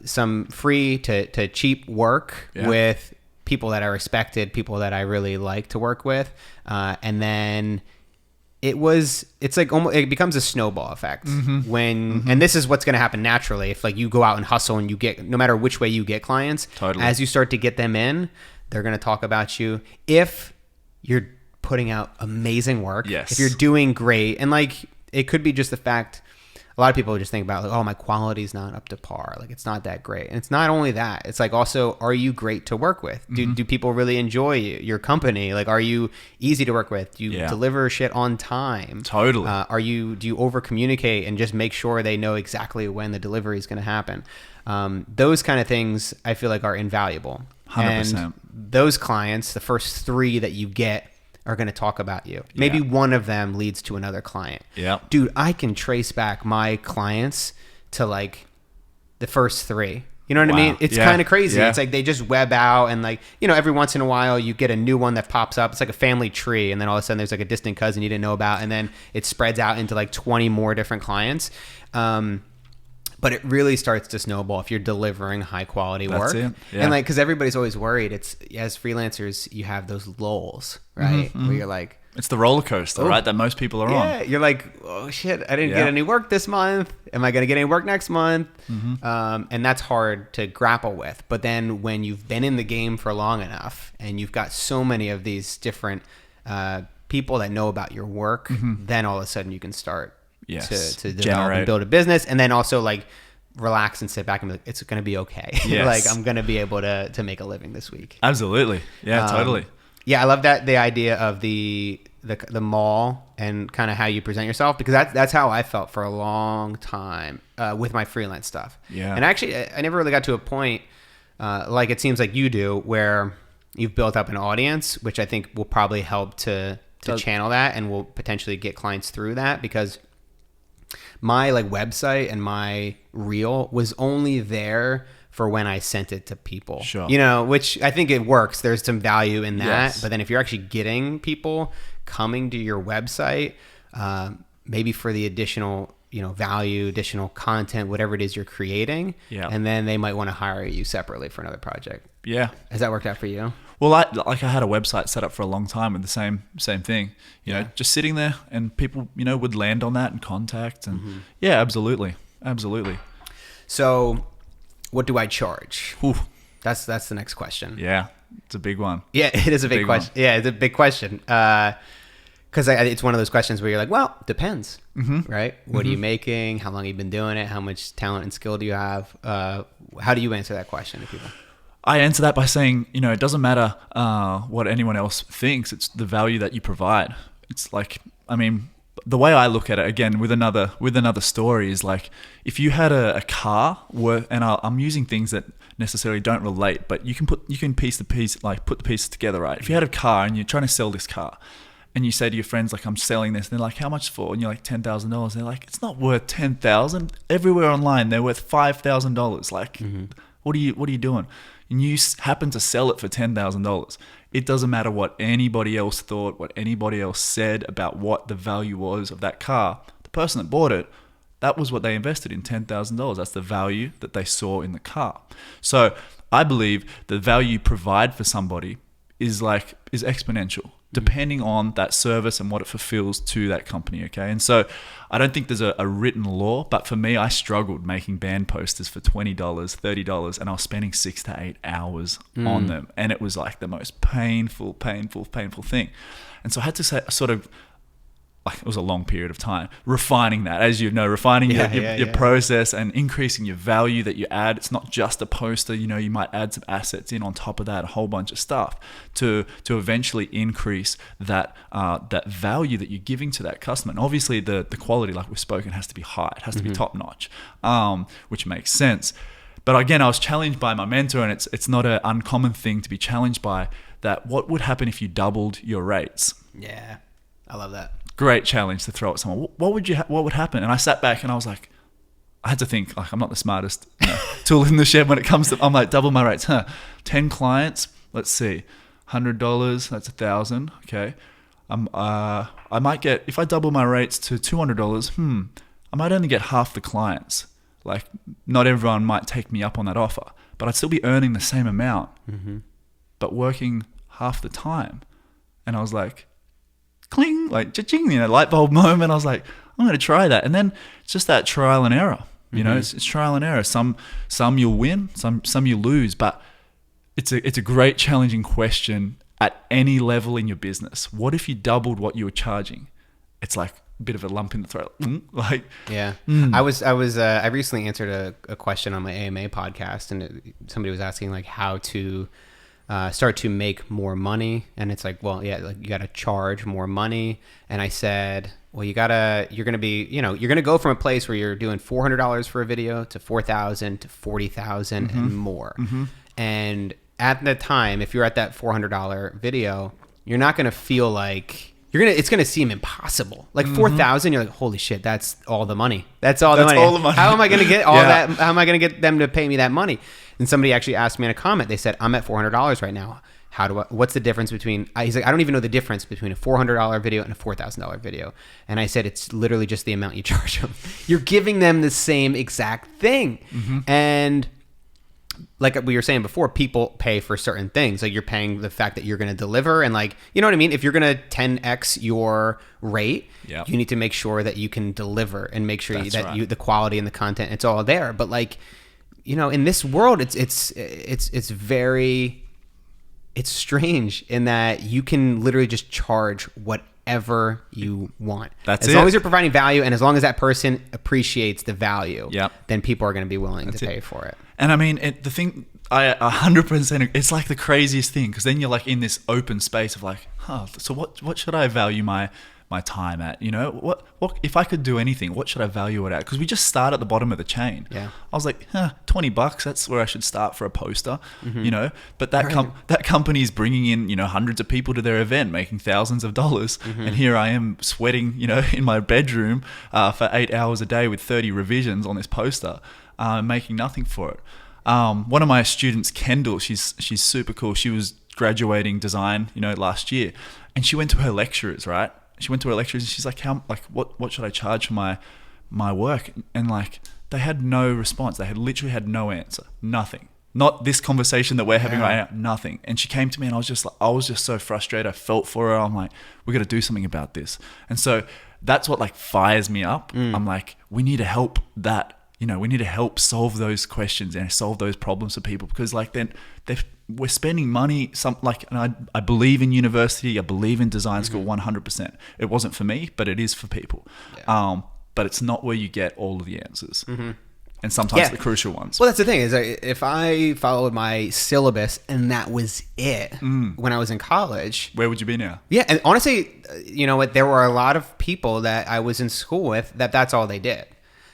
some free to cheap work with people that I respected, people that I really like to work with. And then it's like almost, it becomes a snowball effect and this is what's going to happen naturally. If like you go out and hustle and you get, no matter which way you get clients, as you start to get them in, they're going to talk about you. If you're putting out amazing work, if you're doing great, and like, it could be just the fact, a lot of people just think about like, oh, my quality's not up to par. Like, it's not that great. And it's not only that. It's like, also, are you great to work with? Do people really enjoy your company? Like, are you easy to work with? Do you deliver shit on time? Totally. Do you over communicate and just make sure they know exactly when the delivery is going to happen? Those kind of things I feel like are invaluable. 100%. And those clients, the first 3 that you get, are going to talk about you. Maybe one of them leads to another client. Yeah. Dude, I can trace back my clients to like the first 3. You know what I mean? It's Yeah. kind of crazy. Yeah. It's like they just web out and like, you know, every once in a while you get a new one that pops up. It's like a family tree. And then all of a sudden there's like a distant cousin you didn't know about. And then it spreads out into like 20 more different clients. But it really starts to snowball if you're delivering high quality work. It. Yeah. And like, cause everybody's always worried. It's as freelancers, you have those lulls, right? Where you're like, it's the roller coaster, right? That most people are on. yeah, you're like, oh shit, I didn't get any work this month. Am I going to get any work next month? And that's hard to grapple with. But then when you've been in the game for long enough and you've got so many of these different people that know about your work, then all of a sudden you can start to develop and build a business. And then also like relax and sit back and be like, it's going to be okay. Yes. Like I'm going to be able to make a living this week. Absolutely. Yeah, totally. Yeah, I love the idea of the mall and kind of how you present yourself, because that's how I felt for a long time with my freelance stuff. Yeah. And actually, I never really got to a point like it seems like you do, where you've built up an audience, which I think will probably help to channel that and will potentially get clients through that, because my like website and my reel was only there for when I sent it to people, Sure. you know, which I think it works. There's some value in that. Yes. But then if you're actually getting people coming to your website, maybe for the additional, you know, value, additional content, whatever it is you're creating, and then they might want to hire you separately for another project. Yeah. Has that worked out for you? Well, I had a website set up for a long time with the same thing, you know, just sitting there, and people, you know, would land on that and contact, and yeah, absolutely. So what do I charge? Ooh. That's the next question. Yeah, it's a big one. Yeah, it is a big question. Yeah, it's a big question. Because it's one of those questions where you're like, well, depends, right? What are you making? How long have you been doing it? How much talent and skill do you have? How do you answer that question to people? I answer that by saying, you know, it doesn't matter what anyone else thinks. It's the value that you provide. It's like, I mean, the way I look at it, again, with another story, is like, if you had a car worth, and I'm using things that necessarily don't relate, but you can put the pieces together, right? If you had a car and you're trying to sell this car, and you say to your friends, like, I'm selling this, and they're like, how much for? And you're like, $10,000. They're like, it's not worth $10,000. Everywhere online, they're worth $5,000. Like, what are you doing? And you happen to sell it for $10,000. It doesn't matter what anybody else thought, what anybody else said about what the value was of that car. The person that bought it, that was what they invested in, $10,000. That's the value that they saw in the car. So I believe the value you provide for somebody is exponential, depending on that service and what it fulfills to that company, okay? And so I don't think there's a written law, but for me, I struggled making band posters for $20, $30, and I was spending 6 to 8 hours on them. And it was like the most painful thing. And so I had to say, sort of, like, it was a long period of time, refining that, as you know, your process and increasing your value that you add. It's not just a poster, you know, you might add some assets in on top of that, a whole bunch of stuff to eventually increase that value that you're giving to that customer. And obviously the quality, like we've spoken, has to be high. It has to be top notch, which makes sense. But again, I was challenged by my mentor, and it's not an uncommon thing to be challenged by that. What would happen if you doubled your rates? Yeah, I love that. Great challenge to throw at someone. What would happen? And I sat back and I was like, I had to think, like, I'm not the smartest tool in the shed when it comes to, I'm like, double my rates. 10 clients, let's see, $100, that's $1,000. Okay. I might get, if I double my rates to $200, I might only get half the clients. Like, not everyone might take me up on that offer, but I'd still be earning the same amount, but working half the time. And I was like, cling, like cha-ching, you know, light bulb moment. I was like, I'm going to try that. And then it's just that trial and error, you know, it's trial and error. Some you'll win, some you lose, but it's a great challenging question at any level in your business. What if you doubled what you were charging? It's like a bit of a lump in the throat. Like, yeah. I recently answered a question on my AMA podcast, and somebody was asking like how to start to make more money. And it's like, well, yeah, like you got to charge more money. And I said, well, you're going to go from a place where you're doing $400 for a video to $4,000 to $40,000 and more. And at the time, if you're at that $400 video, you're not going to feel like it's gonna seem impossible. Like 4,000, you're like, holy shit, that's all the money. That's all the money. All the money. How am I gonna get all that? How am I gonna get them to pay me that money? And somebody actually asked me in a comment. They said, I'm at $400 right now. What's the difference between? He's like, I don't even know the difference between a $400 video and a $4,000 video. And I said, it's literally just the amount you charge them. You're giving them the same exact thing. And like we were saying before, people pay for certain things. Like you're paying the fact that you're going to deliver, and like, you know what I mean? If you're going to 10x your rate, you need to make sure that you can deliver and make sure the quality and the content, it's all there. But like, you know, in this world, it's strange in that you can literally just charge whatever you want. As long as you're providing value, and as long as that person appreciates the value, then people are going to be willing to pay for it. And I mean, the thing, I 100%, it's like the craziest thing, because then you're like in this open space of like, so what should I value my time at? You know, what if I could do anything, what should I value it at? Because we just start at the bottom of the chain. I was like, $20, that's where I should start for a poster. You know, but that company's bringing in, you know, hundreds of people to their event, making thousands of dollars, and here I am sweating, you know, in my bedroom for 8 hours a day with 30 revisions on this poster, making nothing for it. One of my students, Kendall, she's super cool. She was graduating design, you know, last year, and she went to her lecturers, right? She went to her lecturers and she's like, what should I charge for my work? And like, they had no response. They had literally had no answer. Nothing. Not this conversation that we're having right now. Nothing. And she came to me and I was just so frustrated. I felt for her. I'm like, we got to do something about this. And so that's what like fires me up. I'm like, we need to help that. You know, we need to help solve those questions and solve those problems for people, because like then we're spending money. And I believe in university. I believe in design school 100%. It wasn't for me, but it is for people. But it's not where you get all of the answers. And sometimes the crucial ones. Well, that's the thing is, if I followed my syllabus and that was it when I was in college, where would you be now? Yeah, and honestly, you know what? There were a lot of people that I was in school with that's all they did.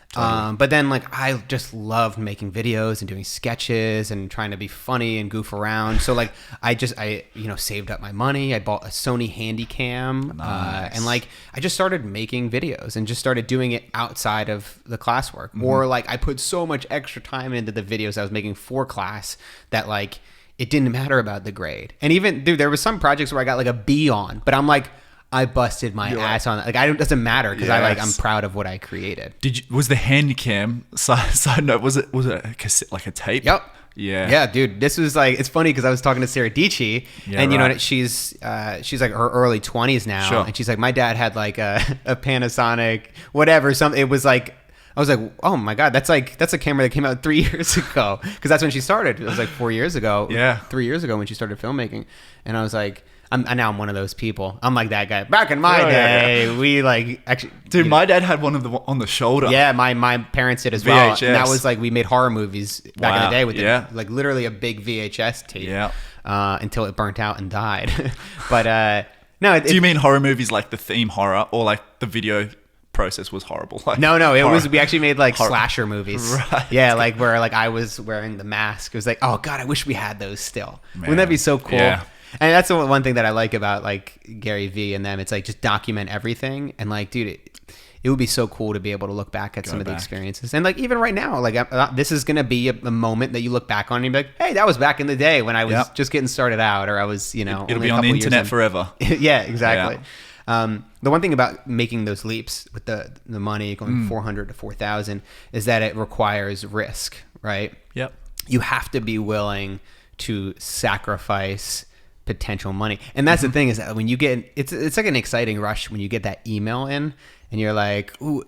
Totally. But then like I just loved making videos and doing sketches and trying to be funny and goof around. So like I you know, saved up my money. I bought a Sony Handycam, and like I just started making videos and just started doing it outside of the classwork. Or like I put so much extra time into the videos I was making for class that like it didn't matter about the grade. And even dude, there was some projects where I got like a B on, but I'm like, I busted my ass on it. Like, it doesn't matter because I'm proud of what I created. Was the Handycam side note? Was it a cassette, like a tape? Yep. Yeah. Yeah, dude. This was like, it's funny because I was talking to Sarah Dici, and you know, she's like her early 20s now, and she's like, my dad had like a Panasonic, whatever. It was like, I was like, oh my God, that's a camera that came out 3 years ago, because that's when she started. It was like 4 years ago. 3 years ago when she started filmmaking, and I was like. I'm one of those people. I'm like that guy. Back in my day, we like actually. Dude, my dad had one of the on the shoulder. Yeah, my parents did as well. VHS. And that was like we made horror movies back in the day with like literally a big VHS tape. Yeah. Until it burnt out and died. But no. Do you mean horror movies like the theme horror, or like the video process was horrible? Like no, it was. We actually made like slasher movies. Right. Yeah, like where like I was wearing the mask. It was like, oh God, I wish we had those still. Man. Wouldn't that be so cool? Yeah. And that's the one thing that I like about like Gary Vee and them. It's like just document everything. And like, dude, it would be so cool to be able to look back at some of the experiences. And like even right now, like this is going to be a moment that you look back on and you're like, hey, that was back in the day when I was just getting started out, or I was, you know, it'll be on the internet forever. Yeah, exactly. Yeah. The one thing about making those leaps with the money going 400 to 4,000 is that it requires risk, right? Yep. You have to be willing to sacrifice potential money. And that's the thing is that when you get, it's like an exciting rush when you get that email in and you're like, ooh,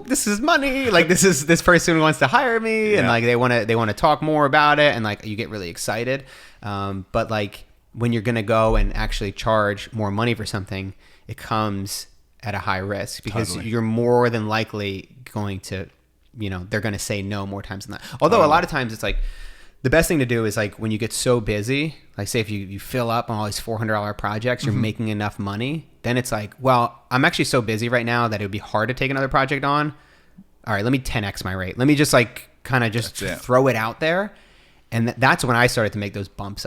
this is money. Like this person wants to hire me and like they want to talk more about it. And like you get really excited. But like when you're going to go and actually charge more money for something, it comes at a high risk because you're more than likely going to, you know, they're going to say no more times than that. Although a lot of times it's like, the best thing to do is like when you get so busy, like say if you fill up on all these $400 projects, you're making enough money, then it's like, well, I'm actually so busy right now that it would be hard to take another project on. All right, let me 10x my rate. Let me just like kind of just throw it out there. And that's when I started to make those bump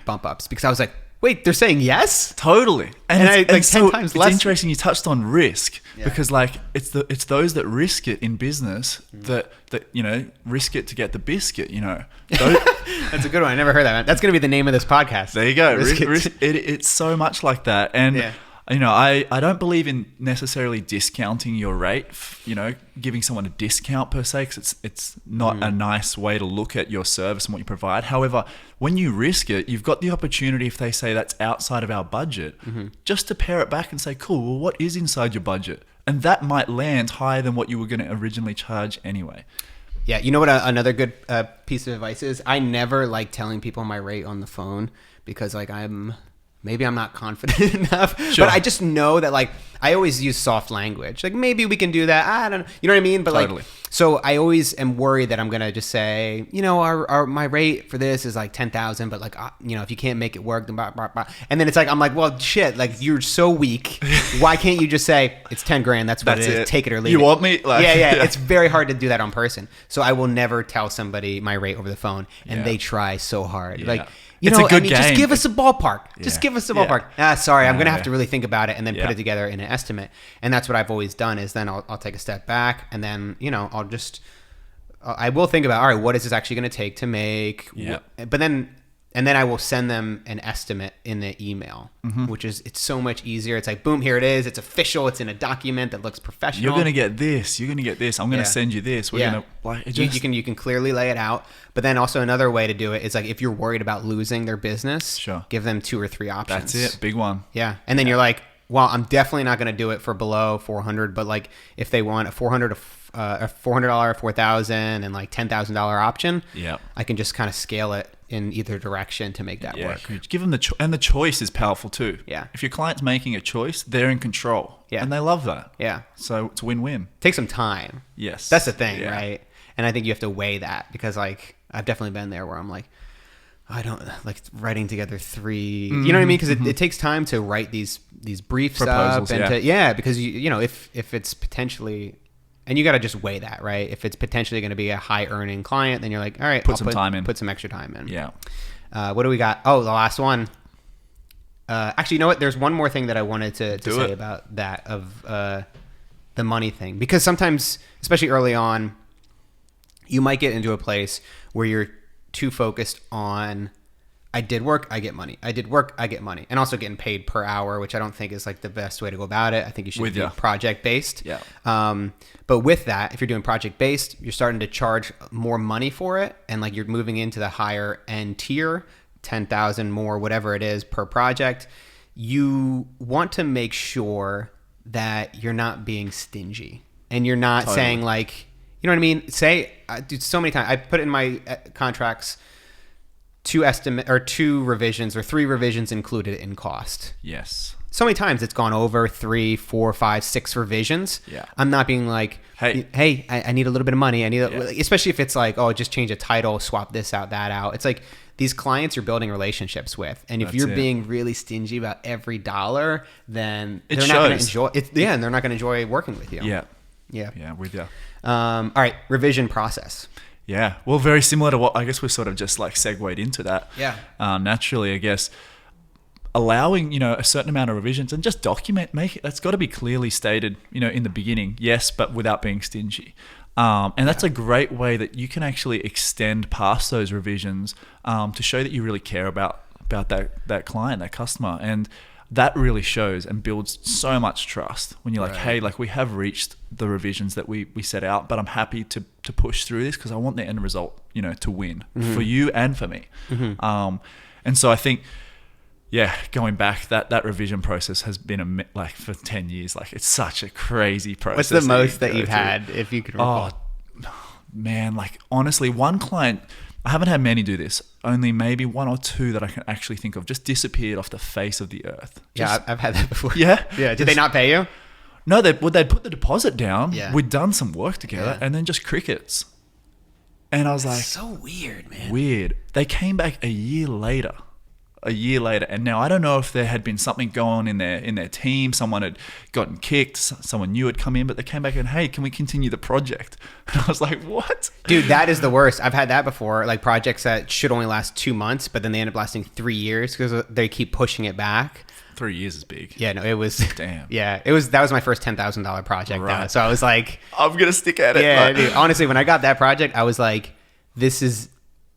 ups because I was like, wait, they're saying yes? Totally. And I, like, 10 times it's less. interesting you touched on risk, Yeah. because like it's those that risk it in business that risk it to get the biscuit, That's a good one. I never heard that. That's going to be the name of this podcast. There you go. Risk it. It's so much like that. And, I don't believe in necessarily discounting your rate, giving someone a discount per se, because it's not a nice way to look at your service and what you provide. However, when you risk it, you've got the opportunity, if they say that's outside of our budget, just to pare it back and say, cool, well, what is inside your budget? And that might land higher than what you were going to originally charge anyway. Yeah, you know what another good piece of advice is? I never like telling people my rate on the phone, because like maybe I'm not confident enough, Sure. but I just know that like I always use soft language. Like maybe we can do that. I don't know. You know what I mean? But Totally. like, so I always am worried that I'm going to just say, our my rate for this is like 10,000, but like, if you can't make it work, then blah, blah, blah. And then it's like, I'm like, well, shit, like you're so weak. Why can't you just say it's 10 grand? That's what it is. Take it or leave it. You want me? Like, yeah. It's very hard to do that on person. So I will never tell somebody my rate over the phone, and they try so hard. Yeah. Like, It's a good game. just give us a ballpark. Just give us a ballpark. Sorry, I'm going to have to Yeah. really think about it and then put Yeah. it together in an estimate. And that's what I've always done, is then I'll take a step back, and then, I will think about, all right, what is this actually going to take to make? Yeah. But then I will send them an estimate in the email, it's so much easier. It's like, boom, here it is. It's official. It's in a document that looks professional. You're going to get this. You're going to get this. I'm going to send you this. We're going to like it just, you can clearly lay it out. But then also another way to do it is like, if you're worried about losing their business, Sure. give them 2 or 3 options. That's it. Big one. Yeah. And then you're like, well, I'm definitely not going to do it for below 400, but like if they want a $400, $4,000, and like $10,000 option, I can just kind of scale it in either direction to make that work. Huge. Give them and the choice is powerful too. Yeah. If your client's making a choice, they're in control. Yeah. And they love that. Yeah. So it's a win-win. Take some time. Yes. That's the thing, Yeah. right? And I think you have to weigh that, because like I've definitely been there where I'm like, I don't like writing together 3, you know what I mean? Because it takes time to write these briefs Proposals, up, and because if it's potentially, and you got to just weigh that, right? If it's potentially going to be a high earning client, then you're like, all right, Put some time in. Put some extra time in. Yeah. What do we got? Oh, the last one. Actually, you know what? There's one more thing that I wanted to say about that, of the money thing, because sometimes, especially early on, you might get into a place where you're too focused on, I did work, I get money. I did work, I get money. And also getting paid per hour, which I don't think is like the best way to go about it. I think you should be project based. Yeah. But with that, if you're doing project based, you're starting to charge more money for it. And like you're moving into the higher end tier, 10,000 more, whatever it is per project. You want to make sure that you're not being stingy, and you're not saying like, you know what I mean? Dude, so many times I put in my contracts 2 revisions or 3 revisions included in cost. Yes. So many times it's gone over 3, 4, 5, 6 revisions. Yeah. I'm not being like, hey, I need a little bit of money. I need, especially if it's like, oh, just change a title, swap this out, that out. It's like, these clients you're building relationships with, and if you're being really stingy about every dollar, then they're not going to enjoy it. Yeah, and they're not going to enjoy working with you. Yeah. Yeah, with you. All right, revision process. Yeah, well, very similar to what I guess we've sort of just like segued into that. Yeah. Naturally, I guess allowing a certain amount of revisions and just make it. That's got to be clearly stated, in the beginning. Yes, but without being stingy. And that's a great way that you can actually extend past those revisions to show that you really care about that client, that customer. And that really shows and builds so much trust when you're like, hey, like we have reached the revisions that we set out, but I'm happy to push through this because I want the end result, to win for you and for me. And so I think, going back, that revision process has been for 10 years. Like it's such a crazy process. What's the most that you've had, if you could recall? Oh, man, like honestly, one client, I haven't had many do this, only maybe 1 or 2 that I can actually think of just disappeared off the face of the earth. I've had that before. Yeah? Yeah. Did they not pay you? No, they'd put the deposit down. Yeah. We'd done some work together and then just crickets. And I was like, so weird, man. Weird. They came back a year later. a year later, and now I don't know if there had been something going on in their team. Someone had gotten kicked. Someone new had come in, but they came back and, hey, can we continue the project? And I was like, what? Dude, that is the worst. I've had that before. Like projects that should only last 2 months, but then they end up lasting 3 years because they keep pushing it back. 3 years is big. Yeah, no, it was. Damn. Yeah, it was. That was my first $10,000 project. Right. Though, so I was like, I'm gonna stick at it. yeah, dude, honestly, when I got that project, I was like,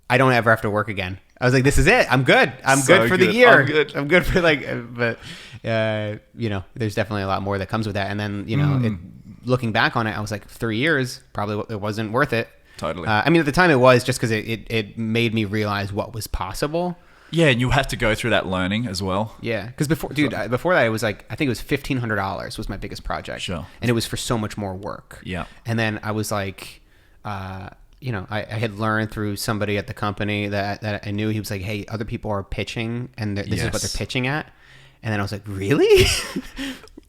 I don't ever have to work again. I was like, this is it. I'm good. I'm So good for the good. year. I'm good. For like, but there's definitely a lot more that comes with that. And then, looking back on it, I was like, 3 years, probably it wasn't worth it. Totally. I mean, at the time it was, just because it made me realize what was possible. Yeah, and you have to go through that learning as well. Yeah, because before that, it was like, I think it was $1,500 was my biggest project. Sure. And it was for so much more work. Yeah. And then I was like, I had learned through somebody at the company that I knew. He was like, hey, other people are pitching, and this is what they're pitching at. And then I was like, really?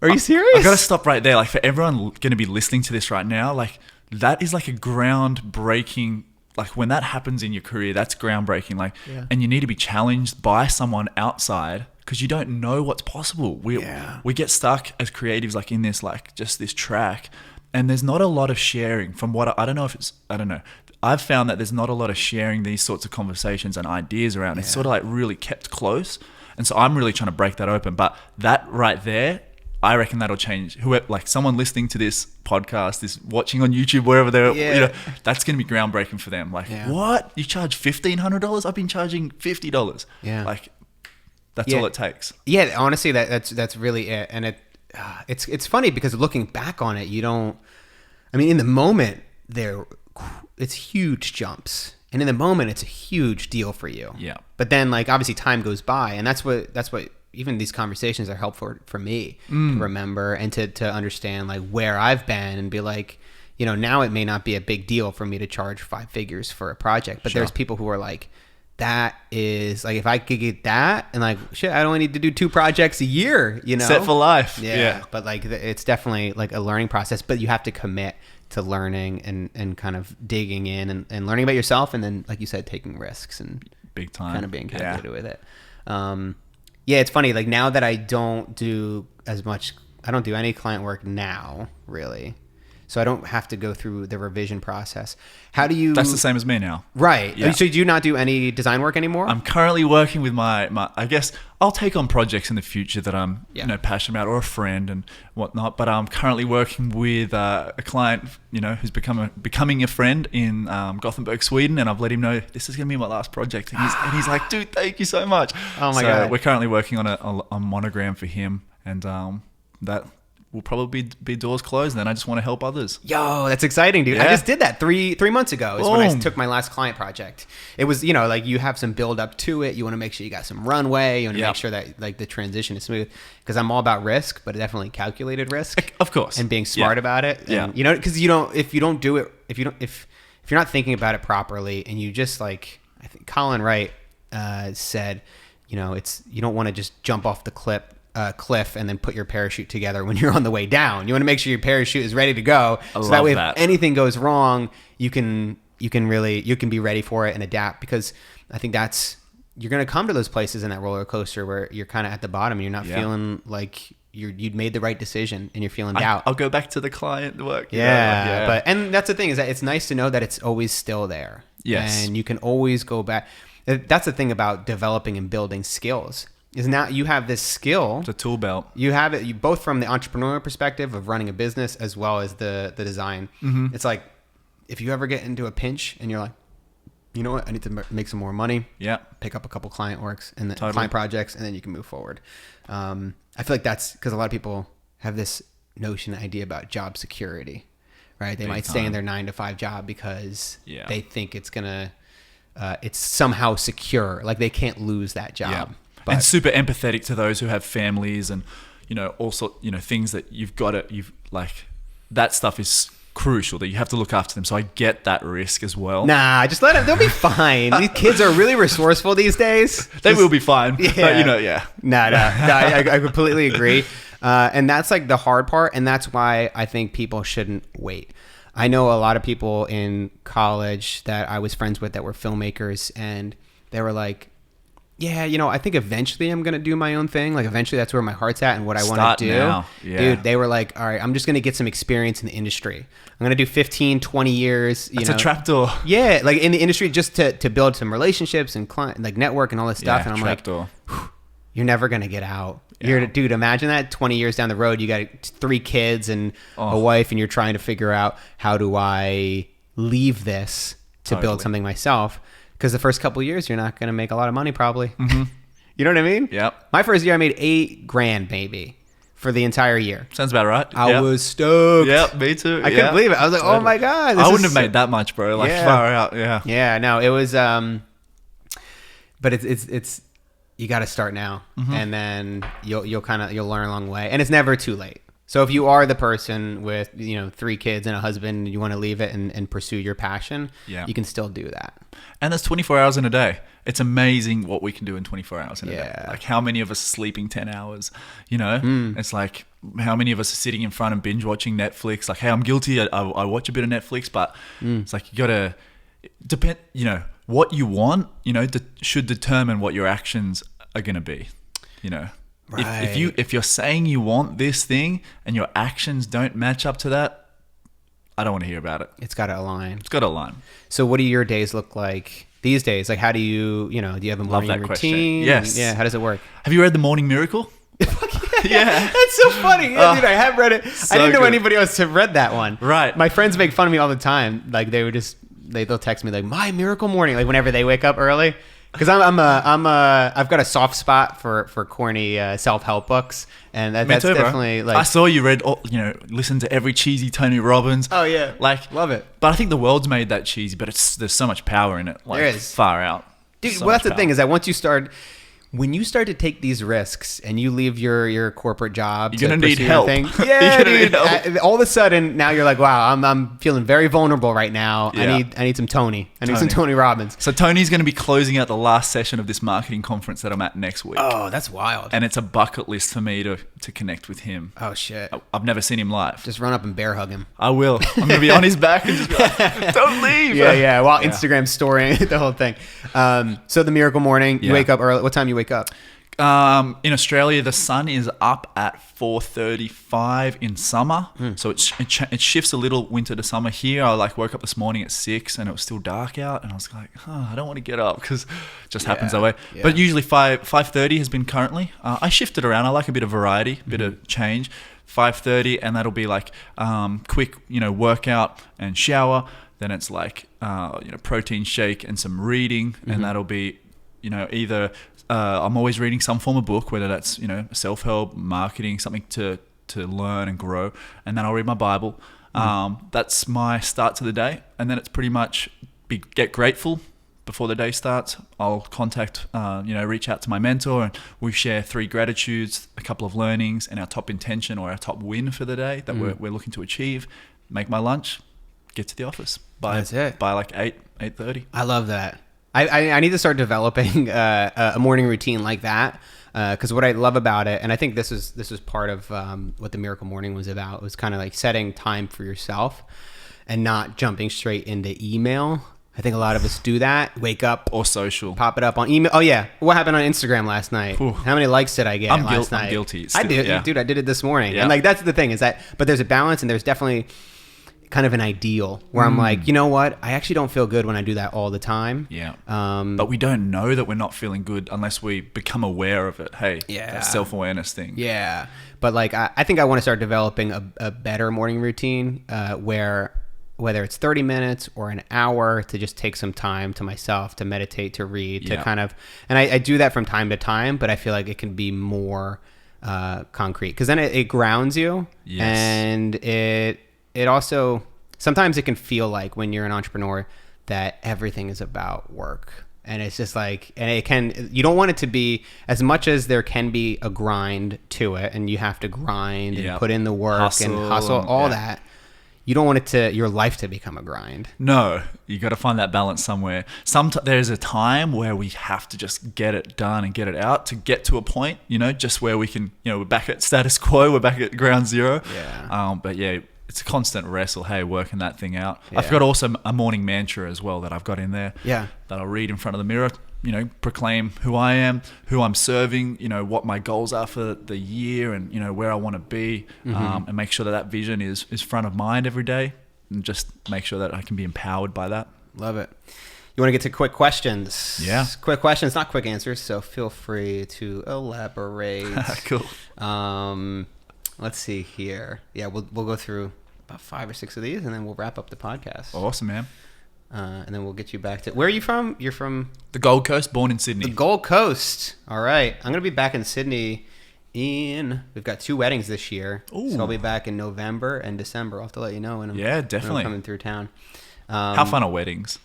Are you serious? I got to stop right there. Like, for everyone going to be listening to this right now, like, that is like a groundbreaking, like, when that happens in your career, that's groundbreaking. Like, and you need to be challenged by someone outside, because you don't know what's possible. We get stuck as creatives, like, in this, like, just this track. And there's not a lot of sharing from what I don't know. I've found that there's not a lot of sharing these sorts of conversations and ideas around. It's sort of like really kept close. And so I'm really trying to break that open. But that right there, I reckon that'll change. Whoever, like someone listening to this podcast, is watching on YouTube, wherever they're, that's going to be groundbreaking for them. Like, what? You charge $1,500? I've been charging $50. Yeah. Like, that's all it takes. Yeah, honestly, that's really it. And it's funny because looking back on it, in the moment it's huge jumps, and in the moment it's a huge deal for you. Yeah. But then, like, obviously time goes by, and that's what even these conversations are helpful for me to remember and to understand, like, where I've been, and be like, now it may not be a big deal for me to charge 5 figures for a project, but there's people who are like, that is like, if I could get that, and like, shit, I only need to do 2 projects a year, set for life. Yeah. But like, it's definitely like a learning process, but you have to commit to learning and kind of digging in and learning about yourself. And then, like you said, taking risks and big time, kind of being calculated with it. It's funny. Like, now that I don't do as much, I don't do any client work now, really. So I don't have to go through the revision process. How do you... That's the same as me now. Right. Yeah. So do you not do any design work anymore? I'm currently working with my I guess I'll take on projects in the future that I'm passionate about, or a friend and whatnot. But I'm currently working with a client, who's becoming a friend in Gothenburg, Sweden. And I've let him know this is going to be my last project. And he's like, dude, thank you so much. Oh my God. We're currently working on a monogram for him. And that will probably be doors closed, and then I just want to help others. Yo, that's exciting, dude. I just did that three months ago is when I took my last client project. It was, like, you have some build up to it. You want to make sure you got some runway. You want to make sure that, like, the transition is smooth, because I'm all about risk, but definitely calculated risk. Of course. And being smart about it. And, because if you don't do it, if you're not thinking about it properly, and you just, like, I think Colin Wright said, you don't want to just jump off the cliff and then put your parachute together when you're on the way down. You want to make sure your parachute is ready to go, so that way if anything goes wrong, you can be ready for it and adapt, because I think you're going to come to those places in that roller coaster where you're kind of at the bottom and you're not feeling like you'd made the right decision, and you're feeling doubt. I'll go back to the client work. And that's the thing, is that it's nice to know that it's always still there. Yes. And you can always go back. That's the thing about developing and building skills. Is now you have this skill. It's a tool belt. You have it. You both from the entrepreneurial perspective of running a business, as well as the design. Mm-hmm. It's like, if you ever get into a pinch and you're like, you know what, I need to make some more money. Yeah. Pick up a couple client works and then client projects, and then you can move forward. I feel like that's because a lot of people have this idea about job security, right? They might stay in their 9-to-5 job because they think it's somehow secure. Like, they can't lose that job. Yeah. And super empathetic to those who have families, and also things that that stuff is crucial, that you have to look after them. So I get that risk as well. Nah, just let them. They'll be fine. These kids are really resourceful these days. They will be fine. Yeah. But, No, I completely agree. And that's like the hard part, and that's why I think people shouldn't wait. I know a lot of people in college that I was friends with that were filmmakers, and they were like, Yeah, I think eventually I'm going to do my own thing. Like eventually that's where my heart's at and what I want Start to do. now. Yeah. Dude, they were like, all right, I'm just going to get some experience in the industry. I'm going to do 15, 20 years. It's a trapdoor. Yeah, like in the industry just to build some relationships and client, like network and all this stuff. Yeah, And I'm trapdoor. like, you're never going to get out. Yeah. Dude, imagine that 20 years down the road, you got 3 kids and a wife and you're trying to figure out how do I leave this to build something myself. Because the first couple of years, you're not going to make a lot of money probably. Mm-hmm. You know what I mean? Yep. My first year, I made $8,000 maybe for the entire year. Sounds about right. I was stoked. Yeah, me too. I couldn't believe it. I was like, oh my God. I wouldn't have made that much, bro. Like far out. Yeah. Yeah, no, it was, but it's you got to start now. Mm-hmm. And then you'll learn along the way. And it's never too late. So if you are the person with, 3 kids and a husband, and you want to leave it and pursue your passion, you can still do that. And there's 24 hours in a day. It's amazing what we can do in 24 hours in a day. Like how many of us are sleeping 10 hours, It's like how many of us are sitting in front and binge watching Netflix. Like, hey, I'm guilty. I watch a bit of Netflix, but it's like you got to depend, what you want, should determine what your actions are going to be, Right. If you're saying you want this thing and your actions don't match up to that, I don't want to hear about it. It's got to align. It's got to align. So what do your days look like these days? Like how do you, do you have a morning routine? Question. Yes. Yeah. How does it work? Have you read The Morning Miracle? Yeah. That's so funny. Yeah, dude, I have read it. So I didn't know good. Anybody else have read that one. Right. My friends make fun of me all the time. Like they'll text me like my miracle morning, like whenever they wake up early. Because I've got a soft spot for corny self-help books, and that's too, definitely bro. like. I saw you read, listen to every cheesy Tony Robbins. Oh yeah, like love it. But I think the world's made that cheesy, but there's so much power in it. Like, there is far out. Dude, well, that's the thing is that when you start to take these risks and you leave your corporate job, you're gonna need help. Yeah, dude. All of a sudden, now you're like, wow, I'm feeling very vulnerable right now. Yeah. I need some Tony. I need some Tony Robbins. So Tony's going to be closing out the last session of this marketing conference that I'm at next week. Oh, that's wild. And it's a bucket list for me to connect with him. Oh shit. I've never seen him live. Just run up and bear hug him. I will. I'm going to be on his back and just be like, don't leave. Yeah. While Instagram storing the whole thing. So the miracle morning, you wake up early. What time you wake up? In Australia, the sun is up at 4:35 in summer, so it shifts a little winter to summer. Here, I woke up this morning at 6 and it was still dark out, and I was like, I don't want to get up because it just happens that way. Yeah. But usually 5:30 has been currently. I shifted around. I like a bit of variety, a bit of change. 5:30, and that'll be like quick, workout and shower. Then it's like protein shake and some reading, and that'll be either. I'm always reading some form of book, whether that's self-help, marketing, something to learn and grow, and then I'll read my Bible. That's my start to the day, and then it's pretty much get grateful before the day starts. I'll contact, reach out to my mentor, and we share 3 gratitudes, a couple of learnings, and our top intention or our top win for the day that we're looking to achieve. Make my lunch, get to the office by like 8:30. I love that. I need to start developing a morning routine like that because what I love about it, and I think this is part of what the Miracle Morning was about, was kind of like setting time for yourself and not jumping straight into email. I think a lot of us do that. Wake up or social, pop it up on email. Oh yeah, what happened on Instagram last night? Ooh. How many likes did I get last night? I'm guilty. Still, I did, dude. I did it this morning, and like that's the thing is that. But there's a balance, and there's definitely kind of an ideal where I'm like, you know what? I actually don't feel good when I do that all the time. Yeah. But we don't know that we're not feeling good unless we become aware of it. Hey, that self-awareness thing. Yeah. But like, I think I want to start developing a better morning routine where whether it's 30 minutes or an hour to just take some time to myself, to meditate, to read, to kind of, and I do that from time to time, but I feel like it can be more concrete because then it grounds you. Yes. And it also, sometimes it can feel like when you're an entrepreneur that everything is about work. And it's just like, and you don't want it to be, as much as there can be a grind to it and you have to grind and put in the work and hustle, all that. You don't want your life to become a grind. No, you got to find that balance somewhere. There's a time where we have to just get it done and get it out to get to a point, just where we can, we're back at status quo, we're back at ground zero. Yeah. But yeah, it's a constant wrestle, working that thing out. Yeah. I've got also a morning mantra as well that I've got in there. Yeah. That I'll read in front of the mirror proclaim who I am, who I'm serving, what my goals are for the year, and where I want to be, and make sure that vision is front of mind every day, and just make sure that I can be empowered by that. Love it. You want to get to quick questions? Yeah. Quick questions, not quick answers. So feel free to elaborate. Cool. Let's see here. Yeah, we'll go through about 5 or 6 of these, and then we'll wrap up the podcast. Awesome, man. And then we'll get you back to... Where are you from? You're from... The Gold Coast, born in Sydney. The Gold Coast. All right. I'm going to be back in Sydney we've got 2 weddings this year. Ooh. So I'll be back in November and December. I'll have to let you know when definitely. when I'm coming through town. How fun are weddings?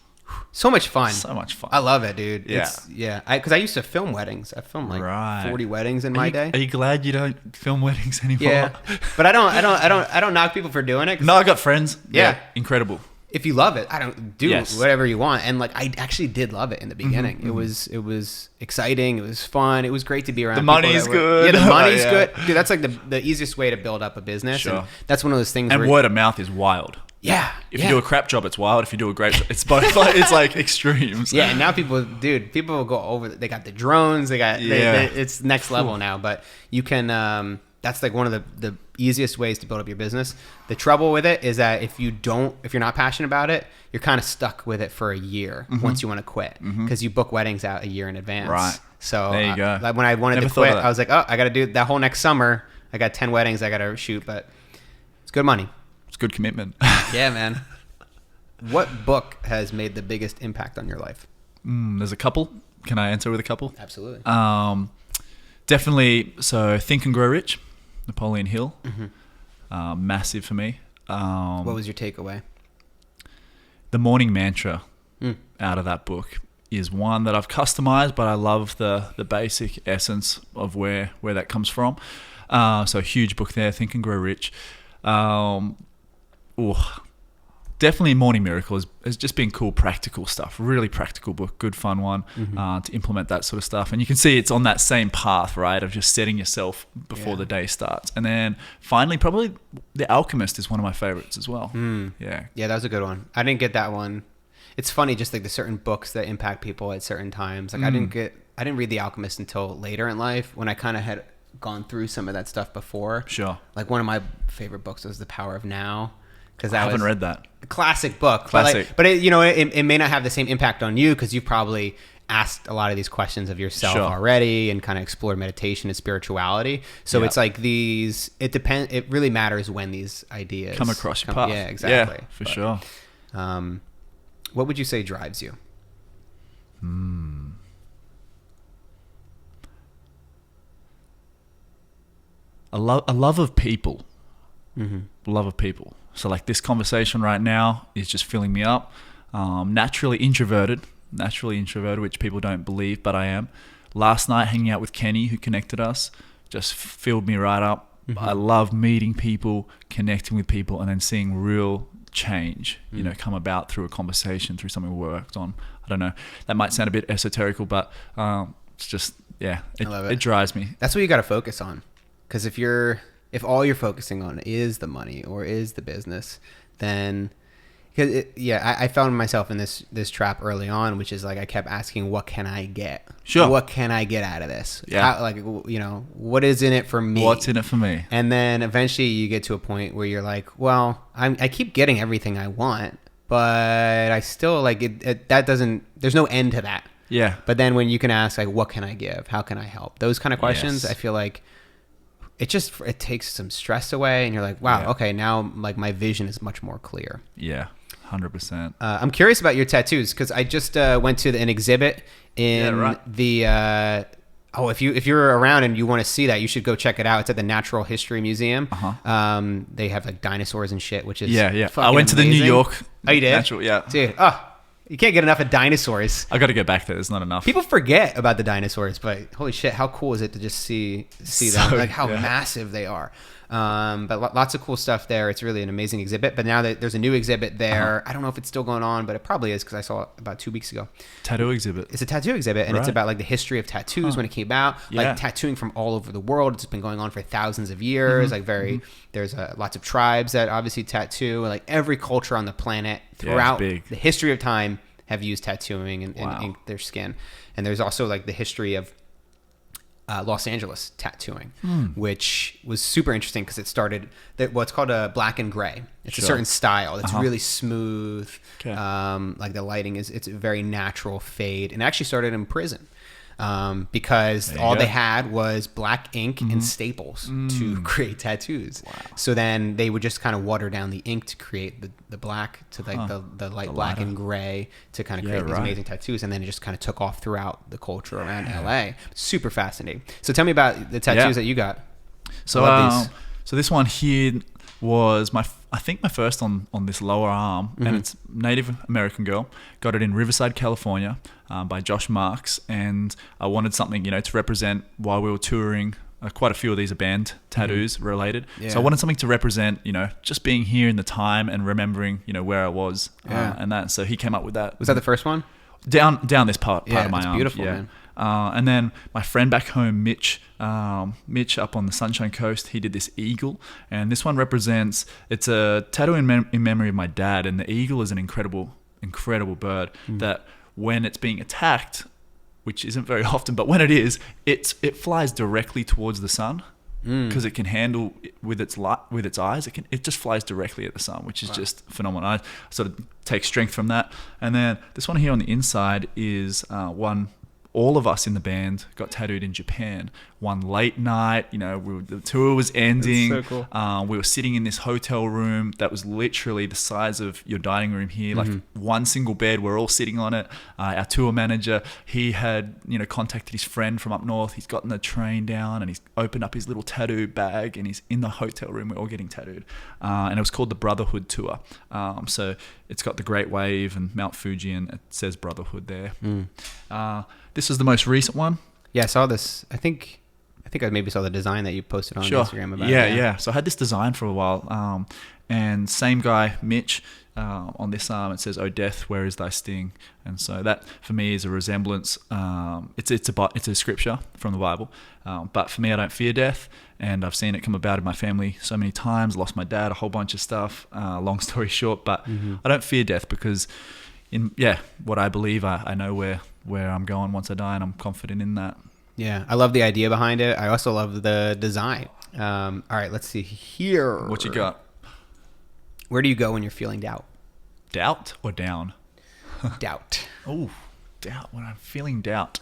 So much fun. So much fun. I love it, dude. Yeah. Because I used to film weddings. I filmed 40 weddings in my day. Are you glad you don't film weddings anymore? Yeah. But I don't knock people for doing it. No, I got friends. Yeah. Incredible. If you love it, I don't do Yes. whatever you want. And I actually did love it in the beginning. It was exciting. It was fun. It was great to be around. The money's good. Yeah, the money's Yeah. good. Dude, that's the easiest way to build up a business. Sure. And that's one of those things. And word of mouth is wild. Yeah. If you do a crap job, it's wild. If you do a great job, it's both. It's like extremes. Yeah, and now people will go over. They got the drones. It's next level now. But you can. That's like one of the easiest ways to build up your business. The trouble with it is that if you're not passionate about it, you're kind of stuck with it for a year once you want to quit, because you book weddings out a year in advance. Right. So there you go. When I wanted to quit, I was like, oh, I got to do that whole next summer. I got 10 weddings I got to shoot, but it's good money. It's good commitment. Yeah, man. What book has made the biggest impact on your life? There's a couple. Can I answer with a couple? Absolutely. Definitely. So Think and Grow Rich, Napoleon Hill. Massive for me. What was your takeaway? The morning mantra out of that book is one that I've customized, but I love the basic essence of where that comes from. So a huge book there, Think and Grow Rich. Definitely Morning Miracle has just been cool, practical stuff. Really practical book, good fun one to implement that sort of stuff. And you can see it's on that same path, right, of just setting yourself before the day starts. And then finally, probably The Alchemist is one of my favorites as well. Yeah, that was a good one. I didn't get that one. It's funny, just like the certain books that impact people at certain times. Like I didn't read The Alchemist until later in life, when I kind of had gone through some of that stuff before. Sure. Like one of my favorite books was The Power of Now. I haven't read that. A classic book. Classic. But it may not have the same impact on you, because you've probably asked a lot of these questions of yourself already, and kind of explored meditation and spirituality. So it's like it depends. It really matters when these ideas come across your path. Yeah, exactly. Yeah, for sure. What would you say drives you? A love of people. Love of people. So like this conversation right now is just filling me up. Naturally introverted, which people don't believe, but I am. Last night hanging out with Kenny, who connected us, just filled me right up. I love meeting people, connecting with people, and then seeing real change, come about through a conversation, through something we worked on. I don't know. That might sound a bit esoterical, but it's just, it drives me. That's what you got to focus on. Because if all you're focusing on is the money or is the business, then I found myself in this trap early on, which is like I kept asking, what can I get? Sure. What can I get out of this? Yeah. What is in it for me? What's in it for me? And then eventually you get to a point where you're like, well, I keep getting everything I want, but I still there's no end to that. Yeah. But then when you can ask, like, what can I give? How can I help? Those kind of questions, I feel like it takes some stress away, and you're like, wow, okay, now like my vision is much more clear. Yeah, 100%. I'm curious about your tattoos, because I just went to an exhibit in the. If you're around and you want to see that, you should go check it out. It's at the Natural History Museum. They have like dinosaurs and shit, which is I went to the New York. Oh, you did? Natural, yeah. Dude, you can't get enough of dinosaurs. I got to go back there. There's not enough. People forget about the dinosaurs, but holy shit, how cool is it to just see them? Like how massive they are. But lots of cool stuff there. It's really an amazing exhibit. But now that there's a new exhibit there, I don't know if it's still going on, but it probably is, because I saw it about 2 weeks ago. Tattoo exhibit. It's a tattoo exhibit, and it's about like the history of tattoos when it came out, like tattooing from all over the world. It's been going on for thousands of years. There's lots of tribes that obviously tattoo, and like every culture on the planet throughout the history of time have used tattooing and Wow. inked their skin. And there's also like the history of Los Angeles tattooing, which was super interesting because it started what's called a black and gray. It's a Sure. certain style. It's Uh-huh. really smooth. Okay. Like the lighting it's a very natural fade, and it actually started in prison. Because There you all go. they had was black ink and staples to create tattoos. So then they would just kind of water down the ink to create the black to like the light black lighter. and gray to kind of Yeah, create these right. amazing tattoos. And then it just kind of took off throughout the culture around LA. Super fascinating. So tell me about the tattoos that you got. So, I love these. so this one here was I think my first on this lower arm, and it's Native American girl. Got it in Riverside, California, by Josh Marks, and I wanted something, to represent while we were touring. Quite a few of these are band tattoos related, Yeah. so I wanted something to represent, just being here in the time and remembering, where I was, Yeah. and that. So he came up with that. Was that the first one? down this part Yeah, of my it's arm? beautiful, yeah. man. And then my friend back home, Mitch up on the Sunshine Coast, he did this eagle, and this one represents, it's a tattoo in memory of my dad, and the eagle is an incredible bird that when it's being attacked, which isn't very often, but when it is, it flies directly towards the sun because it can handle with its light, with its eyes. It just flies directly at the sun, which is just phenomenal. I sort of take strength from that. And then this one here on the inside is one all of us in the band got tattooed in Japan. One late night, the tour was ending. That's so cool. We were sitting in this hotel room that was literally the size of your dining room here, like one single bed. We're all sitting on it. Our tour manager, he had, contacted his friend from up north. He's gotten the train down and he's opened up his little tattoo bag and he's in the hotel room. We're all getting tattooed. And it was called the Brotherhood Tour. So it's got the Great Wave and Mount Fuji and it says Brotherhood there. This is the most recent one. Yeah, I saw this. I think I maybe saw the design that you posted on Instagram about it. Yeah. So I had this design for a while. And same guy, Mitch, on this arm, it says, "Oh death, where is thy sting?" And so that for me is a resemblance. It's a scripture from the Bible. But for me, I don't fear death. And I've seen it come about in my family so many times. Lost my dad, a whole bunch of stuff. Long story short, but I don't fear death because what I believe, I know where I'm going once I die, and I'm confident in that. Yeah, I love the idea behind it. I also love the design. All right, let's see here. What you got? Where do you go when you're feeling doubt? Doubt or down? Doubt. Oh, doubt. When I'm feeling doubt.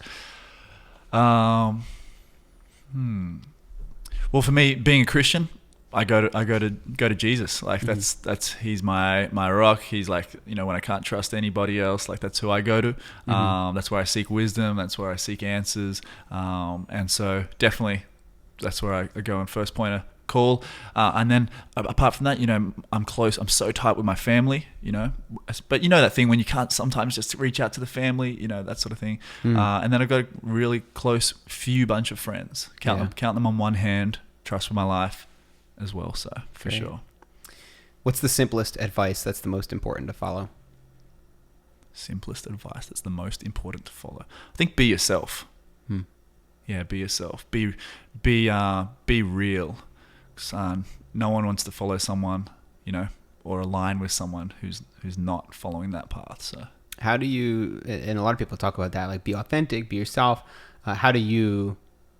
Well, for me, being a Christian, I go to Jesus. Like that's he's my rock. He's like, when I can't trust anybody else, like that's who I go to. That's where I seek wisdom. That's where I seek answers. And so definitely that's where I go in first point of call. And then apart from that, I'm close. I'm so tight with my family, but that thing when you can't sometimes just reach out to the family, that sort of thing. And then I've got a really close few bunch of friends. Count them on one hand. Trust for my life as well. So for Great. sure. What's the simplest advice that's the most important to follow? Simplest advice that's the most important to follow. I think be yourself. Yeah, be yourself. Be real. 'Cause, no one wants to follow someone, or align with someone who's not following that path. So How do you, and a lot of people talk about that, like be authentic, be yourself. How do you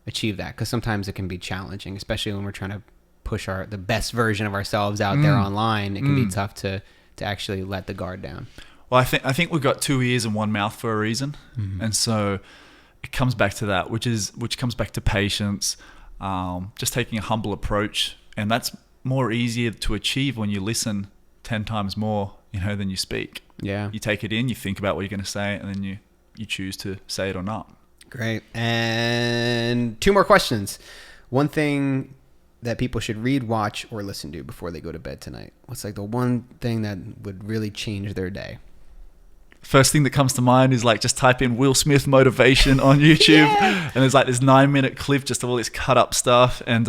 achieve that? Because sometimes it can be challenging, especially when we're trying to push the best version of ourselves out there online. It can be tough to actually let the guard down. Well, I think we've got two ears and one mouth for a reason, and so it comes back to that, which comes back to patience, just taking a humble approach, and that's more easier to achieve when you listen 10 times more, than you speak. Yeah. You take it in, you think about what you're going to say, and then you choose to say it or not. Great. And 2 more questions. One thing that people should read, watch, or listen to before they go to bed tonight. What's like the one thing that would really change their day? First thing that comes to mind is like just type in Will Smith motivation on YouTube, and there's like this 9-minute clip just of all this cut up stuff, and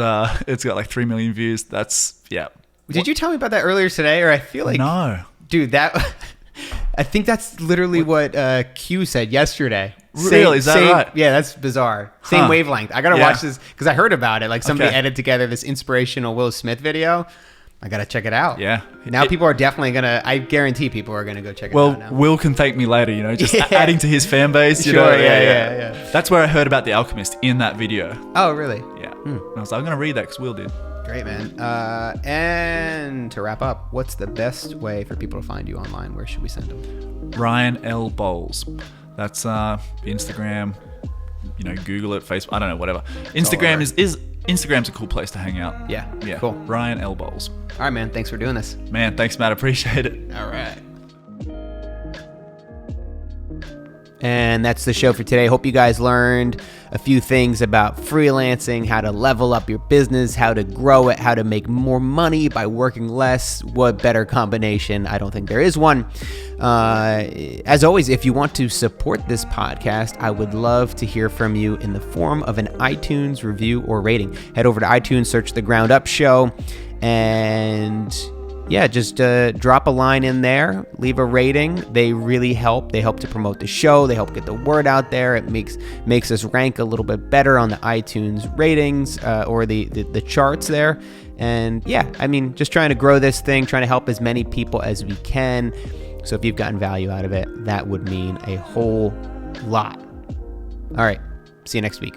it's got like 3 million views. Did you tell me about that earlier today? Or I feel like No, dude, I think that's literally what Q said yesterday. Really? Is that right? Yeah, that's bizarre. Same wavelength. I gotta Yeah. watch this because I heard about it. Like somebody Okay. edited together this inspirational Will Smith video. I got to check it out. Yeah. Now people are definitely going to, I guarantee people are going to go check it Well, out now. Will can thank me later, just Yeah. adding to his fan base. You Sure, know? yeah. That's where I heard about The Alchemist, in that video. Oh, really? Yeah. And I was like, I'm going to read that because Will did. Great, man. And to wrap up, what's the best way for people to find you online? Where should we send them? Ryan L. Boles. That's Instagram, Google it, Facebook, I don't know, whatever. Instagram is Instagram's a cool place to hang out. Yeah. Yeah. Cool. Ryan L. Boles. All right, man. Thanks for doing this. Man, thanks, Matt. Appreciate it. All right. And that's the show for today. Hope you guys learned a few things about freelancing, how to level up your business, how to grow it, how to make more money by working less. What better combination? I don't think there is one. As always, if you want to support this podcast, I would love to hear from you in the form of an iTunes review or rating. Head over to iTunes, search The Ground Up Show, and yeah, just drop a line in there, leave a rating. They really help. They help to promote the show. They help get the word out there. It makes us rank a little bit better on the iTunes ratings or the charts there. And yeah, just trying to grow this thing, trying to help as many people as we can. So if you've gotten value out of it, that would mean a whole lot. All right. See you next week.